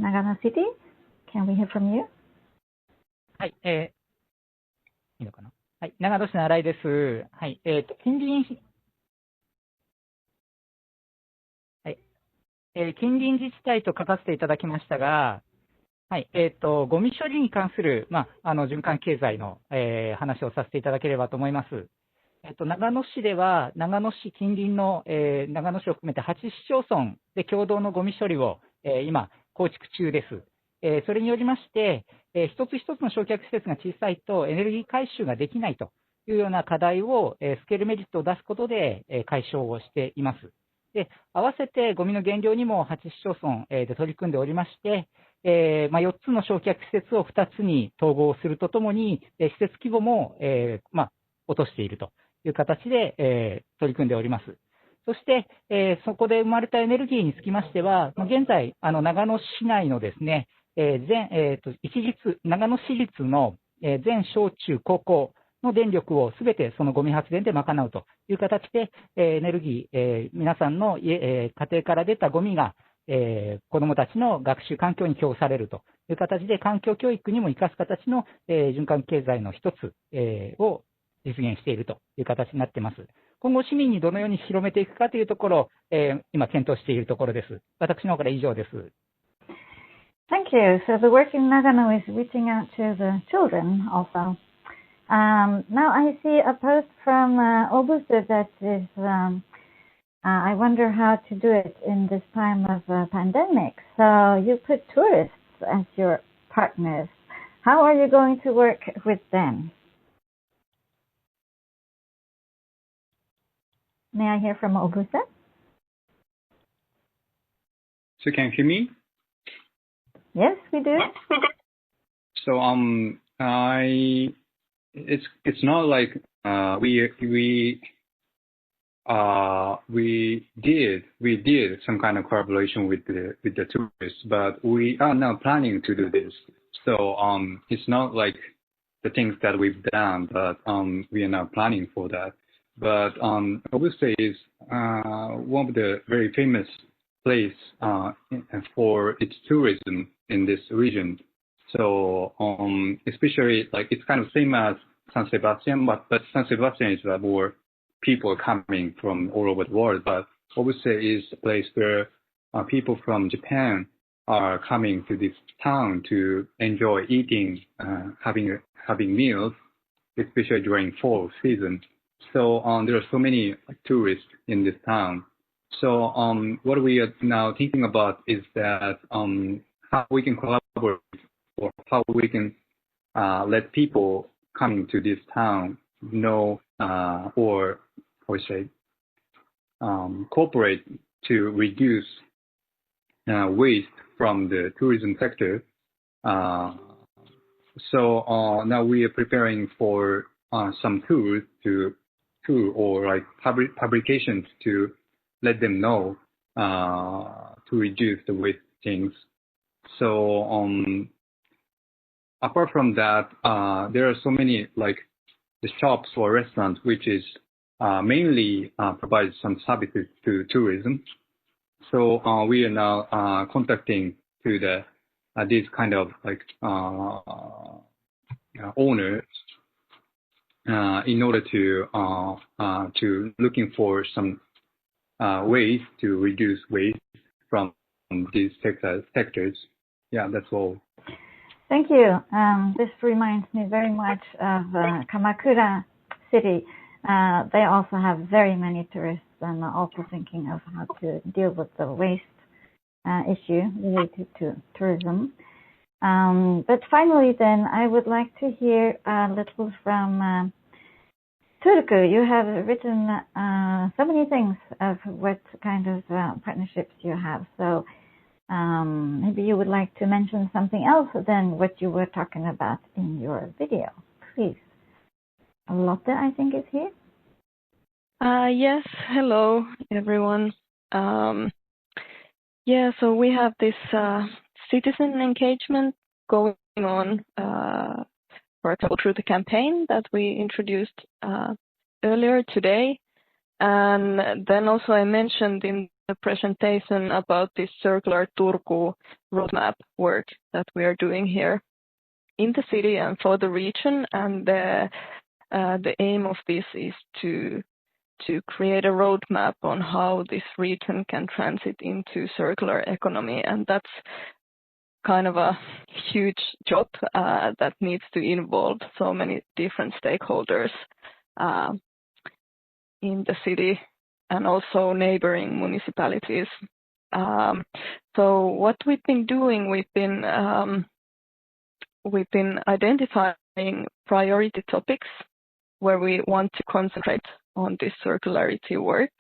Nagano City, can we hear from you? はい、いいのかな。はい、長野市の新井です。はい、近隣自治体と書かせていただきましたが、はい、ゴミ処理に関する、循環経済の、話をさせていただければと思います。長野市では、長野市近隣の、長野市を含めて8市町村で共同のゴミ処理を、今、構築中です。それによりまして、一つ一つの焼却施設が小さいとエネルギー回収ができないというような課題を、スケールメリットを出すことで、解消をしています。で、合わせてゴミの減量にも8市町村、で取り組んでおりまして、4つの焼却施設を2つに統合するとともに、施設規模も、落としているという形で、取り組んでおります。そして、そこで生まれたエネルギーにつきましては、現在、長野市内のですね、長野市立の、全小中高校の電力をすべてそのゴミ発電で賄うという形で、エネルギー、皆さんの家、家庭から出たゴミが、子どもたちの学習環境に供与されるという形で環境教育にも生かす形の、循環経済の一つ、を実現しているという形になっています。今後市民にどのように広めていくかというところを、今検討しているところです。私の方から以上です。Thank you. So the work in Nagano is reaching out to the children also. Now I see a post from Obuse that is, I wonder how to do it in this time of pandemic. So you put tourists as your partners. How are you going to work with them? May I hear from Obuse? So can you hear me? Yes, we do. So it's not like we did some kind of collaboration with the tourists, but we are now planning to do this. So it's not like the things that we've done, but we are now planning for that. But Obuse is one of the very famous place for its tourism in this region. So especially like it's kind of same as San Sebastian, but San Sebastian is more people coming from all over the world. But Obuse is a place where people from Japan are coming to this town to enjoy eating, having meals, especially during fall season. So there are so many tourists in this town. So what we are now thinking about is that how we can collaborate or how we can let people coming to this town know or say cooperate to reduce waste from the tourism sector. So now we are preparing for some tours or like publications to let them know to reduce the waste things. So apart from that, there are so many like the shops or restaurants which is mainly provide some services to tourism. So we are now contacting to the these kind of like owners in order to looking for some ways to reduce waste from these sectors. Yeah, that's all. Thank you. This reminds me very much of Kamakura City. They also have very many tourists and are also thinking of how to deal with the waste issue related to tourism. But finally then, I would like to hear a little from Turku. You have written so many things of what kind of partnerships you have. So maybe you would like to mention something else than what you were talking about in your video. Please. Lotte, I think, is here. Yes. Hello, everyone. Yeah, so we have this citizen engagement going on, for example, through the campaign that we introduced earlier today. And then also I mentioned in the presentation about this circular Turku roadmap work that we are doing here in the city and for the region. And the aim of this is to create a roadmap on how this region can transit into circular economy. And that's kind of a huge job that needs to involve so many different stakeholders in the city and also neighboring municipalities. So what we've been doing, we've been identifying priority topics where we want to concentrate on this circularity work.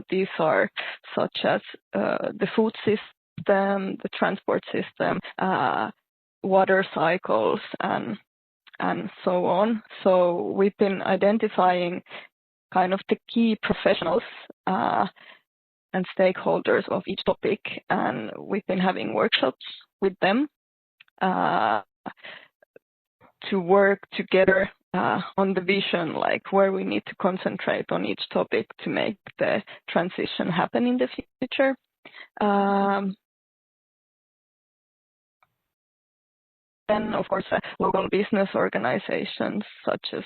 These are such as the food system, the transport system, water cycles, and so on. So we've been identifying kind of the key professionals and stakeholders of each topic, and we've been having workshops with them to work together on the vision, like where we need to concentrate on each topic to make the transition happen in the future. then, of course, local business organizations such as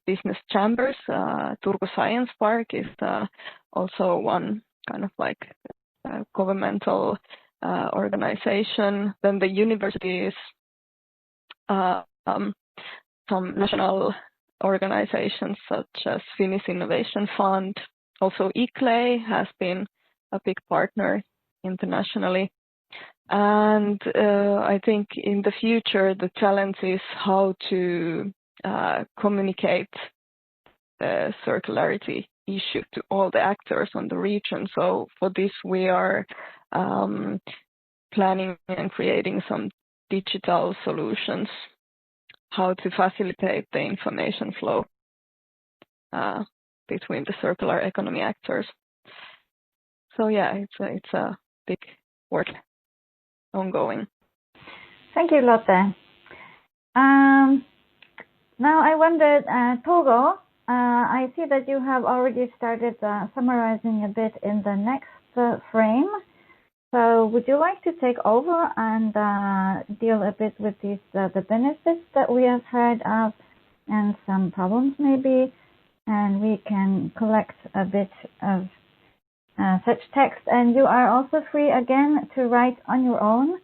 business chambers. Turku Science Park is also one kind of like governmental organization. Then the universities, some national organizations such as Finnish Innovation Fund. Also, ICLEI has been a big partner internationally. And I think in the future, the challenge is how to communicate the circularity issue to all the actors on the region. So for this, we are planning and creating some digital solutions, how to facilitate the information flow between the circular economy actors. So yeah, it's a big work ongoing. Thank you, Lotte. Now I wondered, Togo, I see that you have already started summarizing a bit in the next frame. So would you like to take over and deal a bit with these the benefits that we have heard of and some problems maybe, and we can collect a bit of such text. And you are also free again to write on your own.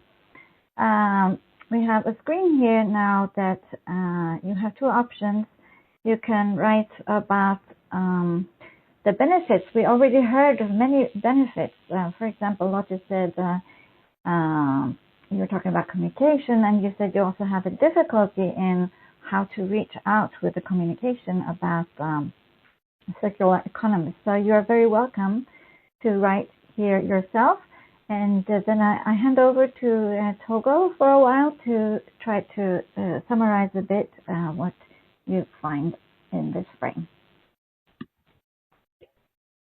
We have a screen here now that you have two options. You can write about the benefits. We already heard of many benefits. For example, Lotte said you were talking about communication, and you said you also have a difficulty in how to reach out with the communication about circular economy. So you are very welcome to write here yourself. And then I hand over to Togo for a while to try to summarize a bit what you find in this frame.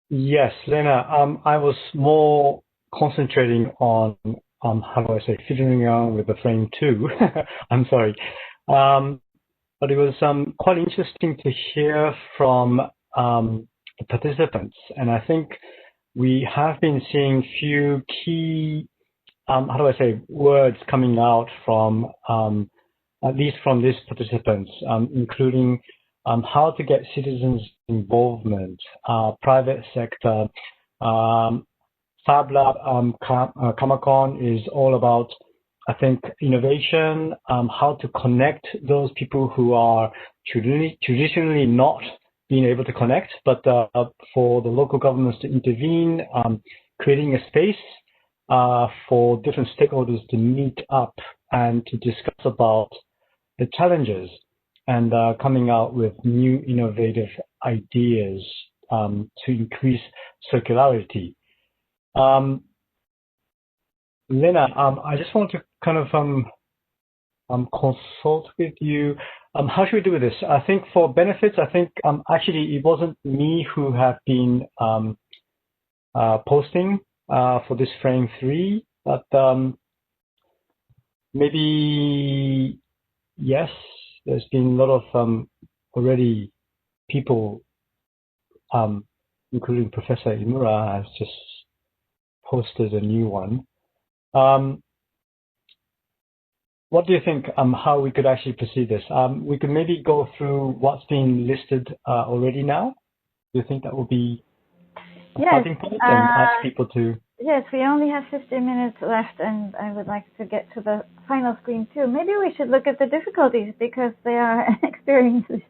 Yes, Lena, I was more concentrating on, how do I say, fiddling around with the frame too. I'm sorry. But it was quite interesting to hear from the participants. And I think we have been seeing few key, how do I say, words coming out from, at least from these participants, including how to get citizens' involvement, private sector. Fab Lab Kamakon is all about, I think, innovation, how to connect those people who are traditionally not being able to connect, but for the local governments to intervene, creating a space for different stakeholders to meet up and to discuss about the challenges and coming out with new innovative ideas to increase circularity. Lena, I just want to kind of consult with you. How should we do with this? I think for benefits, I think actually it wasn't me who have been posting for this frame 3, but maybe yes, there's been a lot of already people, including Professor Imura, has just posted a new one. What do you think how we could actually proceed this? We could maybe go through what's been listed already now. Do you think that would be a starting point and ask people to... Yes, we only have 15 minutes left, and I would like to get to the final screen too. Maybe we should look at the difficulties because they are experiencing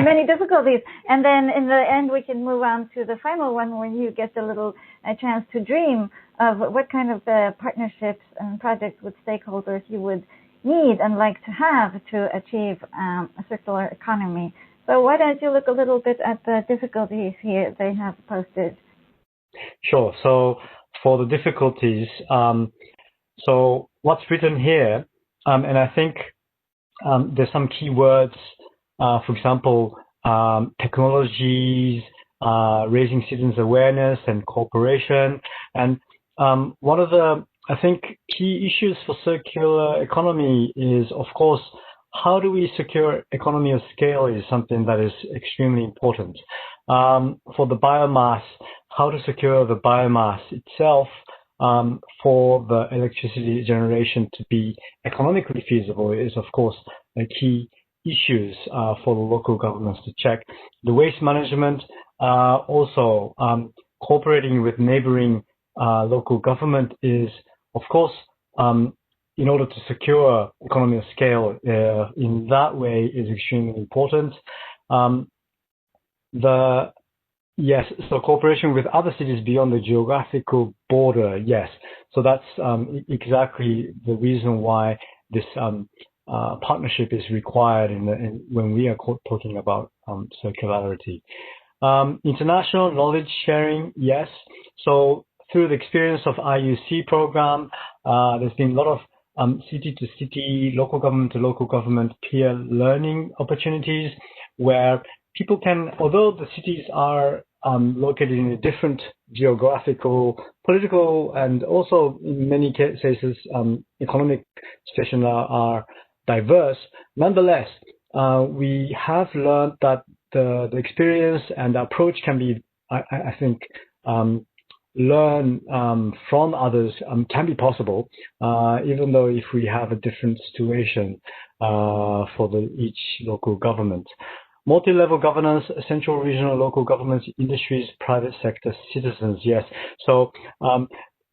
many difficulties. And then in the end, we can move on to the final one when you get a chance to dream of what kind of partnerships and projects with stakeholders you would need and like to have to achieve a circular economy. So why don't you look a little bit at the difficulties here they have posted? Sure. So for the difficulties, so what's written here, and I think there's some key words, for example, technologies, raising citizens' awareness and cooperation. And one of the, I think, key issues for circular economy is, of course, how do we secure economy of scale is something that is extremely important. For the biomass, how to secure the biomass itself for the electricity generation to be economically feasible is, of course, a key issues for the local governments to check. The waste management, also cooperating with neighboring local government is, of course, in order to secure economy of scale in that way is extremely important. Yes, so cooperation with other cities beyond the geographical border, yes. So that's exactly the reason why this partnership is required when we are talking about circularity. International knowledge sharing, yes. So through the experience of IUC program, there's been a lot of city to city, local government to local government peer learning opportunities where people can, although the cities are located in a different geographical, political, and also in many cases economic situation are diverse, nonetheless, we have learned that the experience and approach can be, I think, learn from others can be possible, even though if we have a different situation for each local government. Multi-level governance, central, regional, local governments, industries, private sector, citizens, yes. So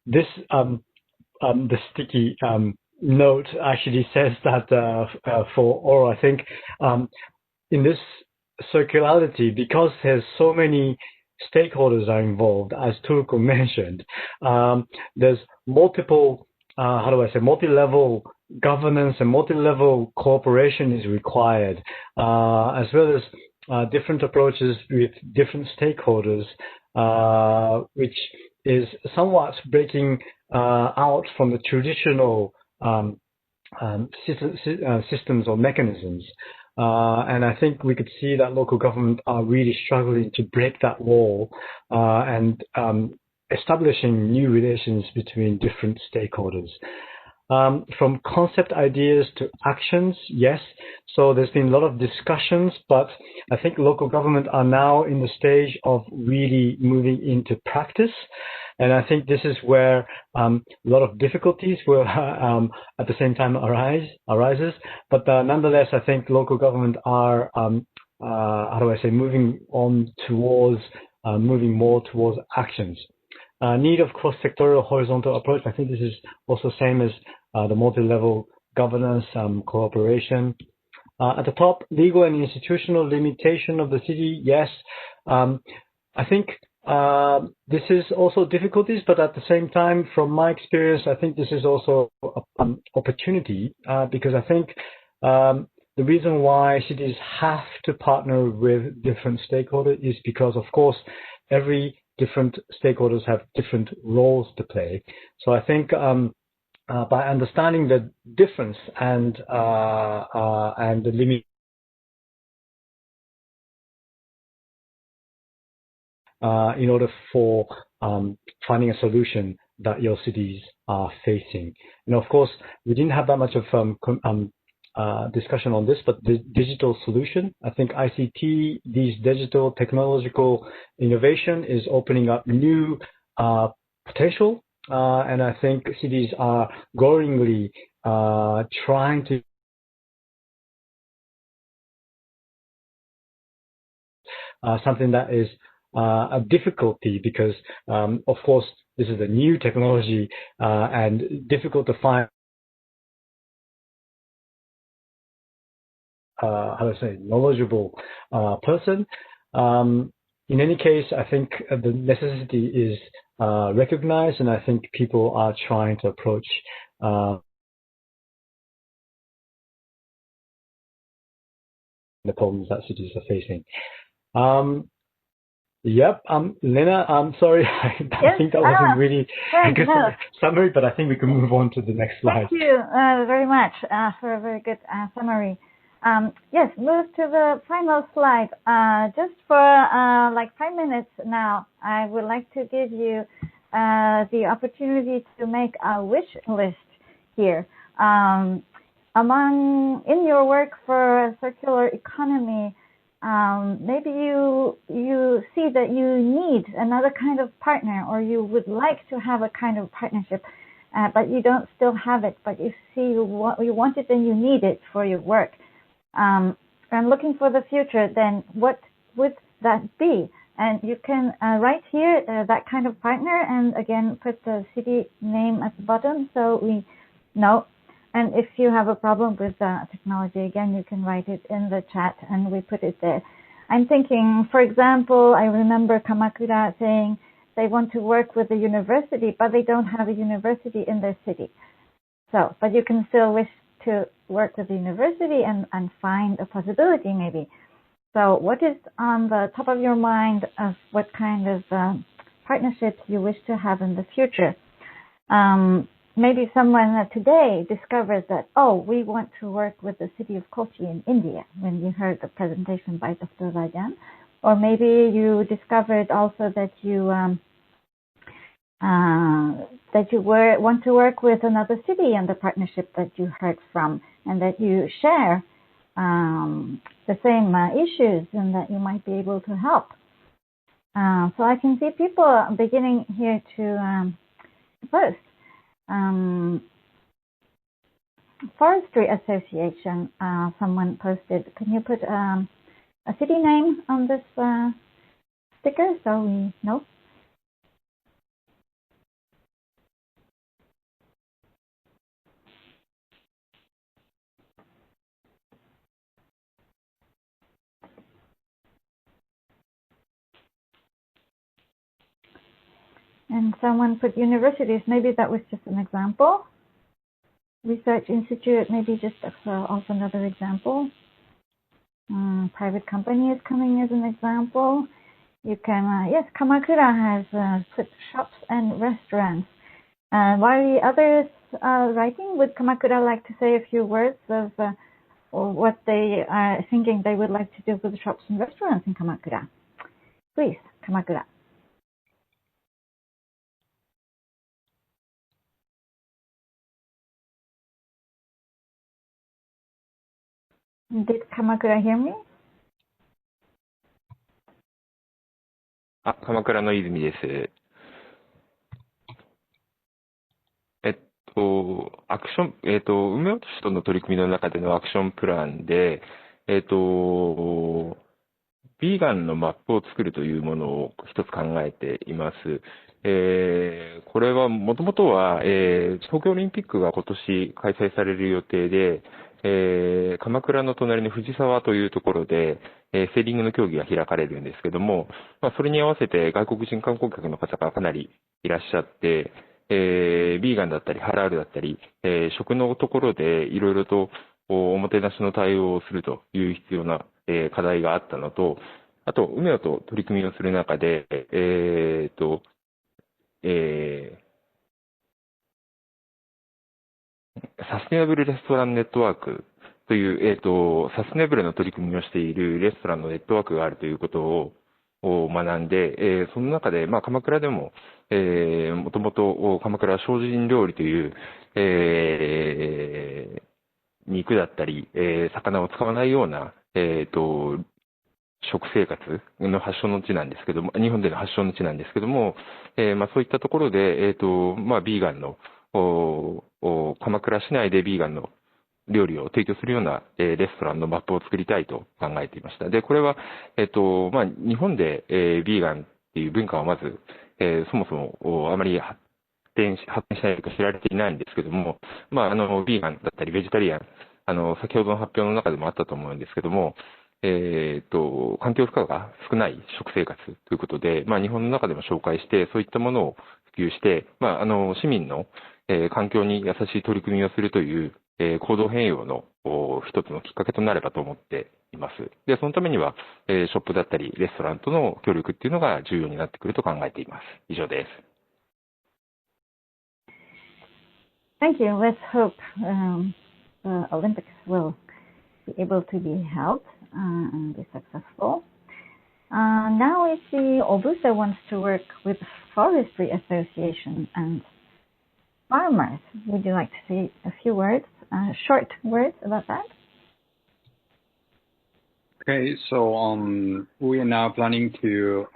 this, the sticky note actually says that for all, I think, in this circularity, because there's so many stakeholders are involved, as Turku mentioned, there's multiple, multi-level governance and multi-level cooperation is required, as well as different approaches with different stakeholders, which is somewhat breaking out from the traditional systems or mechanisms. And I think we could see that local government are really struggling to break that wall and establishing new relations between different stakeholders. From concept ideas to actions, yes. So there's been a lot of discussions, but I think local government are now in the stage of really moving into practice. And I think this is where a lot of difficulties will at the same time arises. But nonetheless, I think local government are, moving on towards, moving more towards actions. Need of cross-sectorial horizontal approach. I think this is also same as the multi-level governance cooperation. At the top, legal and institutional limitation of the city. Yes, I think this is also difficulties, but at the same time, from my experience, I think this is also an opportunity because I think the reason why cities have to partner with different stakeholders is because, of course, every different stakeholders have different roles to play. So I think by understanding the difference and the limit, in order for finding a solution that your cities are facing. And of course, we didn't have that much of discussion on this, but the digital solution, I think ICT, these digital technological innovation is opening up new potential. And I think cities are growingly trying to something that is a difficulty because, of course, this is a new technology and difficult to find knowledgeable person. In any case, I think the necessity is recognized, and I think people are trying to approach the problems that cities are facing. Lena, I'm sorry. I think that wasn't really a good summary, but I think we can move on to the next slide. Thank you very much for a very good summary. Yes, move to the final slide. Just for like 5 minutes now, I would like to give you the opportunity to make a wish list here. In your work for circular economy, maybe you see that you need another kind of partner, or you would like to have a kind of partnership, but you don't still have it, but you see you want it and you need it for your work. And looking for the future, then what would that be? And you can write here that kind of partner, and again put the city name at the bottom so we know. And if you have a problem with technology, again, you can write it in the chat and we put it there. I'm thinking, for example, I remember Kamakura saying they want to work with a university, but they don't have a university in their city. So, but you can still wish to work with the university and find a possibility maybe. So what is on the top of your mind of what kind of partnerships you wish to have in the future? Maybe someone today discovers that, oh, we want to work with the city of Kochi in India, when you heard the presentation by Dr. Rajan. Or maybe you discovered also that you want to work with another city and the partnership that you heard from, and that you share the same issues and that you might be able to help. So I can see people beginning here to post. Forestry Association, someone posted. Can you put a city name on this sticker so we know? And someone put universities. Maybe that was just an example. Research Institute, maybe just also another example. Private company is coming as an example. You can, yes, Kamakura has put shops and restaurants. While the others are writing, would Kamakura like to say a few words of what they are thinking they would like to do with the shops and restaurants in Kamakura? Please, Kamakura. Did Kamakura hear me? 鎌倉の泉です。アクション、梅落としとの取り組みの中でのアクションプランで、ビーガンのマップを作るというものを一つ考えています。これはもともとは、東京オリンピックが今年開催される予定で、鎌倉の隣の藤沢というところで、セーリングの競技が開かれるんですけども、それに合わせて外国人観光客の方がかなりいらっしゃって、ビーガンだったりハラールだったり、食のところでいろいろとおもてなしの対応をするという必要な、課題があったのと、あと、梅尾と取り組みをする中で、サステナブルレストランネットワークという、サステナブルな取り組みをしているレストランのネットワークがあるということを学んで、その中で、鎌倉でも、もともと鎌倉精進料理という、肉だったり、魚を使わないような、食生活の発祥の地なんですけども、日本での発祥の地なんですけども、そういったところで、ビーガンの、鎌倉市内でビーガンの料理を提供するような、レストランのマップを作りたいと考えていました。で、これは、日本で、ビーガンっていう文化はまず、そもそもあまり発展しないとか知られていないんですけども、ビーガンだったりベジタリアン、先ほどの発表の中でもあったと思うんですけども、環境負荷が少ない食生活ということで、日本の中でも紹介して、そういったものを普及して、市民の、環境に優しい取り組みをするという、行動変容の一つのきっかけとなればと思っています。で、そのためには、ショップだったりレストランとの協力っていうのが重要になってくると考えています。以上です。Thank you. Let's hope the Olympics will be able to be held and be successful. Now we see Obusa wants to work with Forestry Association and farmers. Would you like to say a few words, short words about that? Okay, so we are now planning to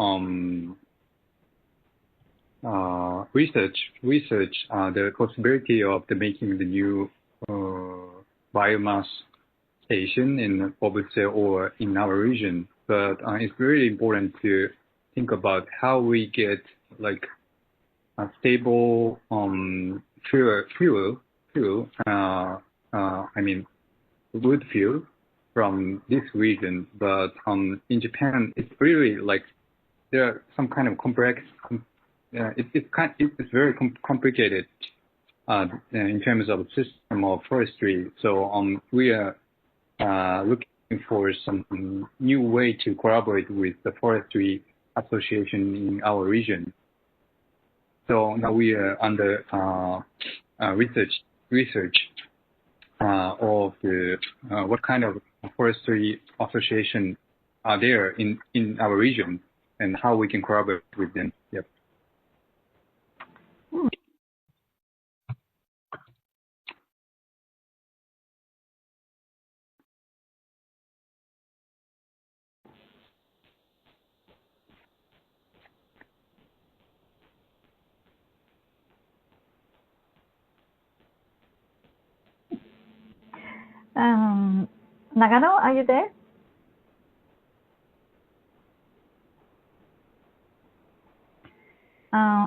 research the possibility of making the new biomass station in obviously or in our region. But it's very important to think about how we get like a stable fuel. I mean, wood fuel from this region. But in Japan, it's really like there are some kind of complex. It's very complicated in terms of system of forestry. So we are looking for some new way to collaborate with the forestry association in our region. So now we are under research of the what kind of forestry association are there in our region and how we can collaborate with them. Yep. Nagano, are you there?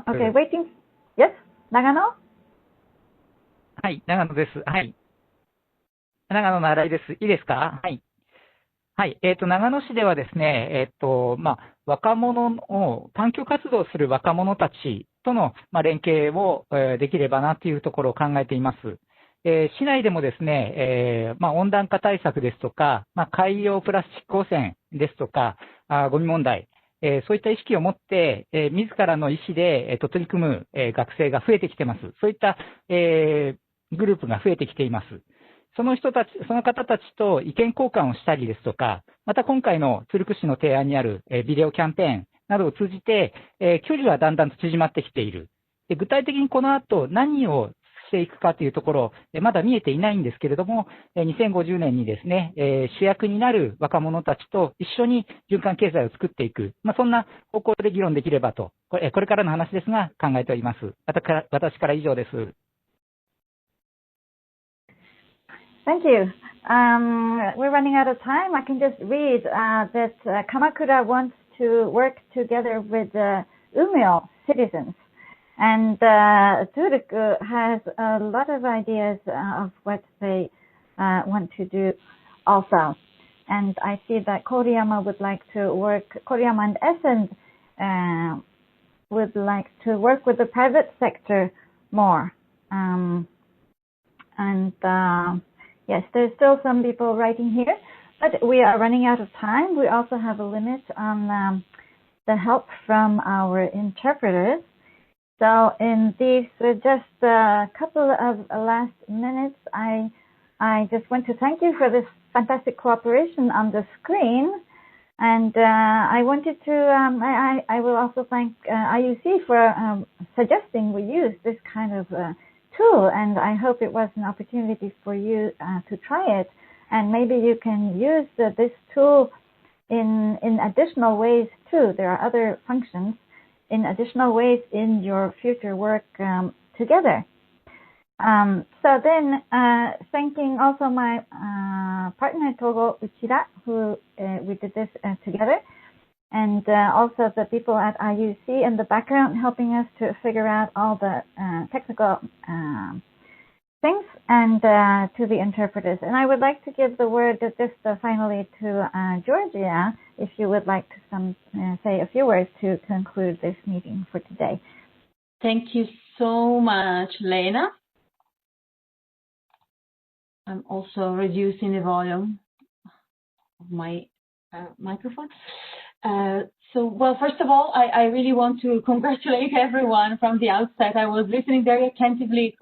Okay, waiting. Yes, Nagano? はい、長野です。はい。長野の新井です。いいですか？はい。はい。長野市ではですね、若者を、環境活動する若者たちとの、連携を、できればなというところを考えています。市内でもですね、温暖化対策ですとか、海洋プラスチック汚染ですとか、ゴミ問題、そういった意識を持って、自らの意思で、取り組む、学生が増えてきてます。そういった、グループが増えてきています。その方たちと意見交換をしたりですとか、また今回のトゥルク市の提案にある、ビデオキャンペーンなどを通じて、距離はだんだんと縮まってきている。で、具体的にこの後何をしていくかというところ、まだ見えていないんですけれども、2050年にですね、主役になる若者たちと一緒に循環経済を作っていく、そんな方向で議論できればと、これからの話ですが考えております。私から以上です。Thank you. We're running out of time. I can just read that Kamakura wants to work together with Umio citizens. And Turku has a lot of ideas of what they want to do also. And I see that Koriyama would like to work, Koriyama and Essen would like to work with the private sector more. Yes, there's still some people writing here, but we are running out of time. We also have a limit on the help from our interpreters. So in these just a couple of last minutes, I just want to thank you for this fantastic cooperation on the screen. And I wanted to, I will also thank IUC for suggesting we use this kind of tool, and I hope it was an opportunity for you to try it, and maybe you can use this tool in additional ways too. There are other functions in additional ways in your future work together. So then, thanking also my partner Togo UCHIDA, who we did this together, and also the people at IUC in the background helping us to figure out all the technical things, and to the interpreters. And I would like to give the word just finally to Georgia, if you would like to say a few words to conclude this meeting for today. Thank you so much, Lena. I'm also reducing the volume of my microphone. Well, first of all, I really want to congratulate everyone from the outset. I was listening very attentively,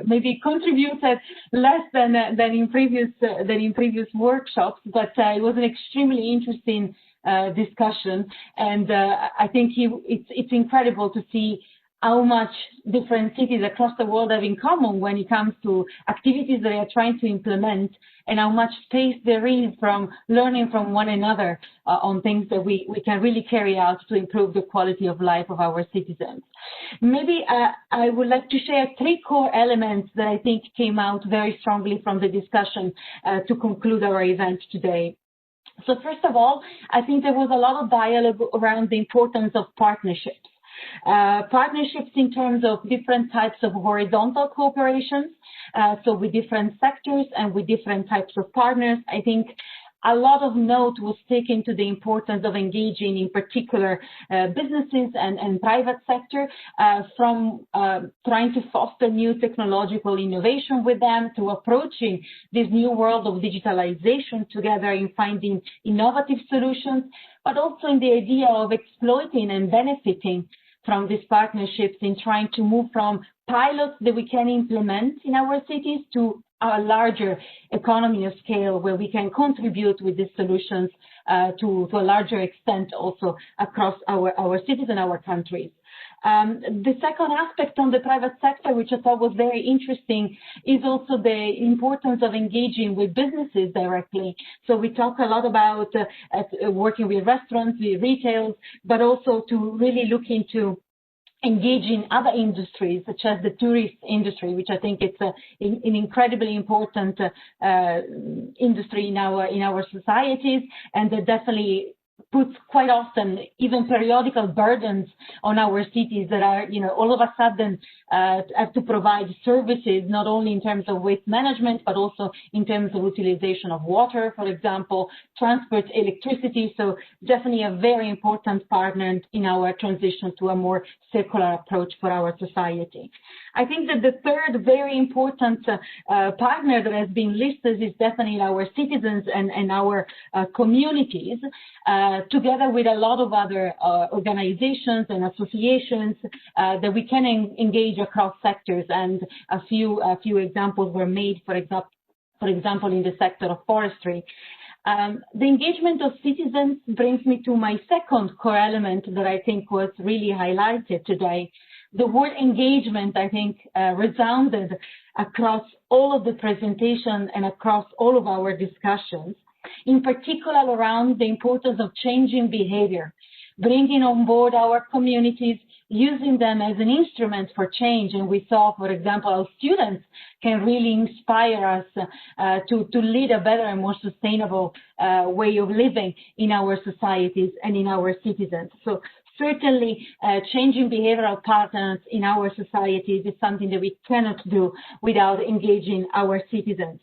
maybe contributed less than in previous workshops, but it was an extremely interesting discussion, and I think it's incredible to see how much different cities across the world have in common when it comes to activities that they are trying to implement, and how much space there is from learning from one another on things that we can really carry out to improve the quality of life of our citizens. Maybe I would like to share 3 core elements that I think came out very strongly from the discussion to conclude our event today. So first of all, I think there was a lot of dialogue around the importance of partnerships. Partnerships in terms of different types of horizontal cooperations, so with different sectors and with different types of partners. I think a lot of note was taken to the importance of engaging in particular businesses and private sector from trying to foster new technological innovation with them to approaching this new world of digitalization together in finding innovative solutions, but also in the idea of exploiting and benefiting from these partnerships in trying to move from pilots that we can implement in our cities to a larger economy of scale where we can contribute with these solutions to a larger extent also across our cities and our countries. The second aspect on the private sector, which I thought was very interesting, is also the importance of engaging with businesses directly. So we talk a lot about working with restaurants, with retail, but also to really look into engaging other industries, such as the tourist industry, which I think it's an incredibly important industry in our societies, and that definitely puts quite often even periodical burdens on our cities that are, all of a sudden have to provide services, not only in terms of waste management, but also in terms of utilization of water, for example, transport, electricity. So definitely a very important partner in our transition to a more circular approach for our society. I think that the third very important partner that has been listed is definitely our citizens and our communities, together with a lot of other organizations and associations that we can engage across sectors. And a few examples were made, for example, in the sector of forestry. The engagement of citizens brings me to my second core element that I think was really highlighted today. The word engagement, I think, resounded across all of the presentation and across all of our discussions, in particular around the importance of changing behavior, bringing on board our communities, using them as an instrument for change. And we saw, for example, how students can really inspire us to lead a better and more sustainable way of living in our societies and in our citizens. So certainly, changing behavioral patterns in our societies is something that we cannot do without engaging our citizens.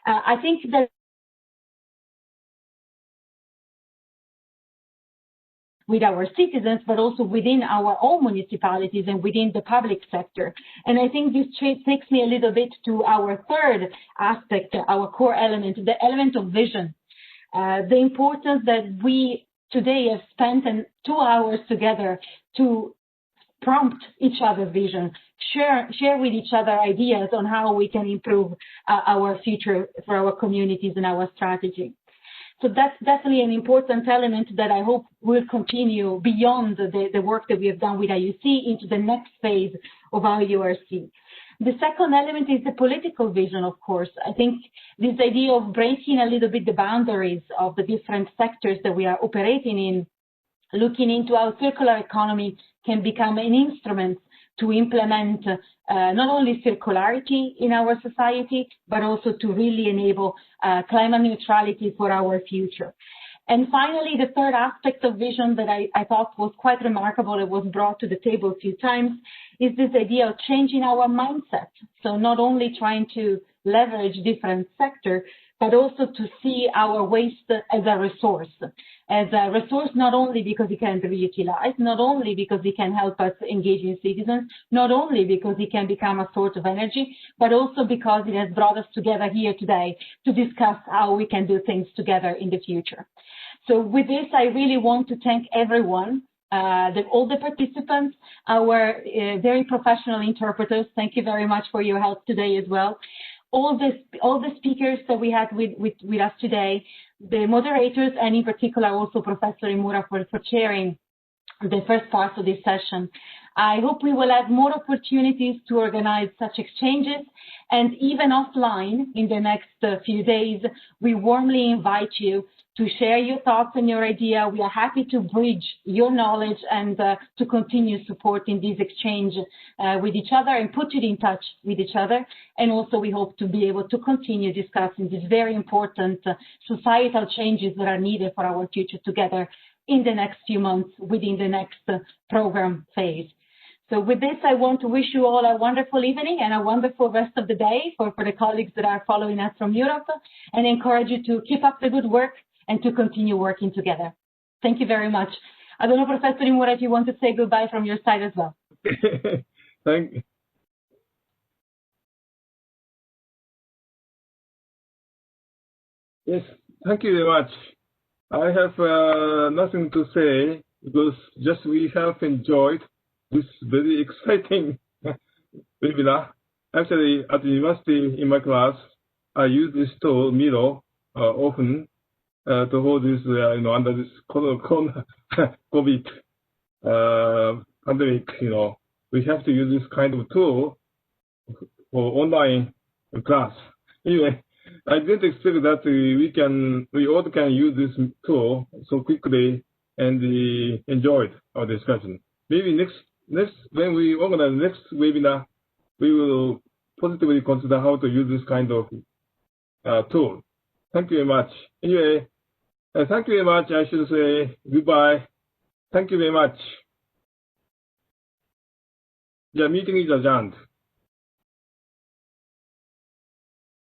I think that with our citizens, but also within our own municipalities and within the public sector. And I think this takes me a little bit to our third aspect, our core element, the element of vision. The importance that we today have spent 2 hours together to prompt each other's vision, share with each other ideas on how we can improve our future for our communities and our strategy. So that's definitely an important element that I hope will continue beyond the work that we have done with IUC into the next phase of our URC. The second element is the political vision, of course. I think this idea of breaking a little bit the boundaries of the different sectors that we are operating in, looking into how circular economy can become an instrument to implement not only circularity in our society, but also to really enable climate neutrality for our future. And finally, the third aspect of vision that I thought was quite remarkable, it was brought to the table a few times, is this idea of changing our mindset. So not only trying to leverage different sectors, but also to see our waste as a resource not only because it can be utilized, not only because it can help us engage in citizens, not only because it can become a source of energy, but also because it has brought us together here today to discuss how we can do things together in the future. So with this, I really want to thank everyone, all the participants, our very professional interpreters. Thank you very much for your help today as well. All the speakers that we had with us today, the moderators, and in particular also Professor Imura for chairing the first part of this session. I hope we will have more opportunities to organize such exchanges, and even offline in the next few days, we warmly invite you to share your thoughts and your idea. We are happy to bridge your knowledge and to continue supporting this exchange with each other and put you in touch with each other. And also we hope to be able to continue discussing these very important societal changes that are needed for our future together in the next few months within the next program phase. So with this, I want to wish you all a wonderful evening and a wonderful rest of the day for the colleagues that are following us from Europe, and encourage you to keep up the good work and to continue working together. Thank you very much. I don't know, Professor Imura, if you want to say goodbye from your side as well. Thank you. Yes, thank you very much. I have nothing to say because just we have enjoyed this very exciting webinar. Actually, at the university in my class, I use this tool, Miro, often to hold this, under this COVID pandemic, we have to use this kind of tool for online class. Anyway, I didn't expect that we all can use this tool so quickly and enjoyed our discussion. Maybe next when we organize the next webinar, we will positively consider how to use this kind of tool. Thank you very much. Anyway, thank you very much. I should say goodbye. Thank you very much. The meeting is adjourned.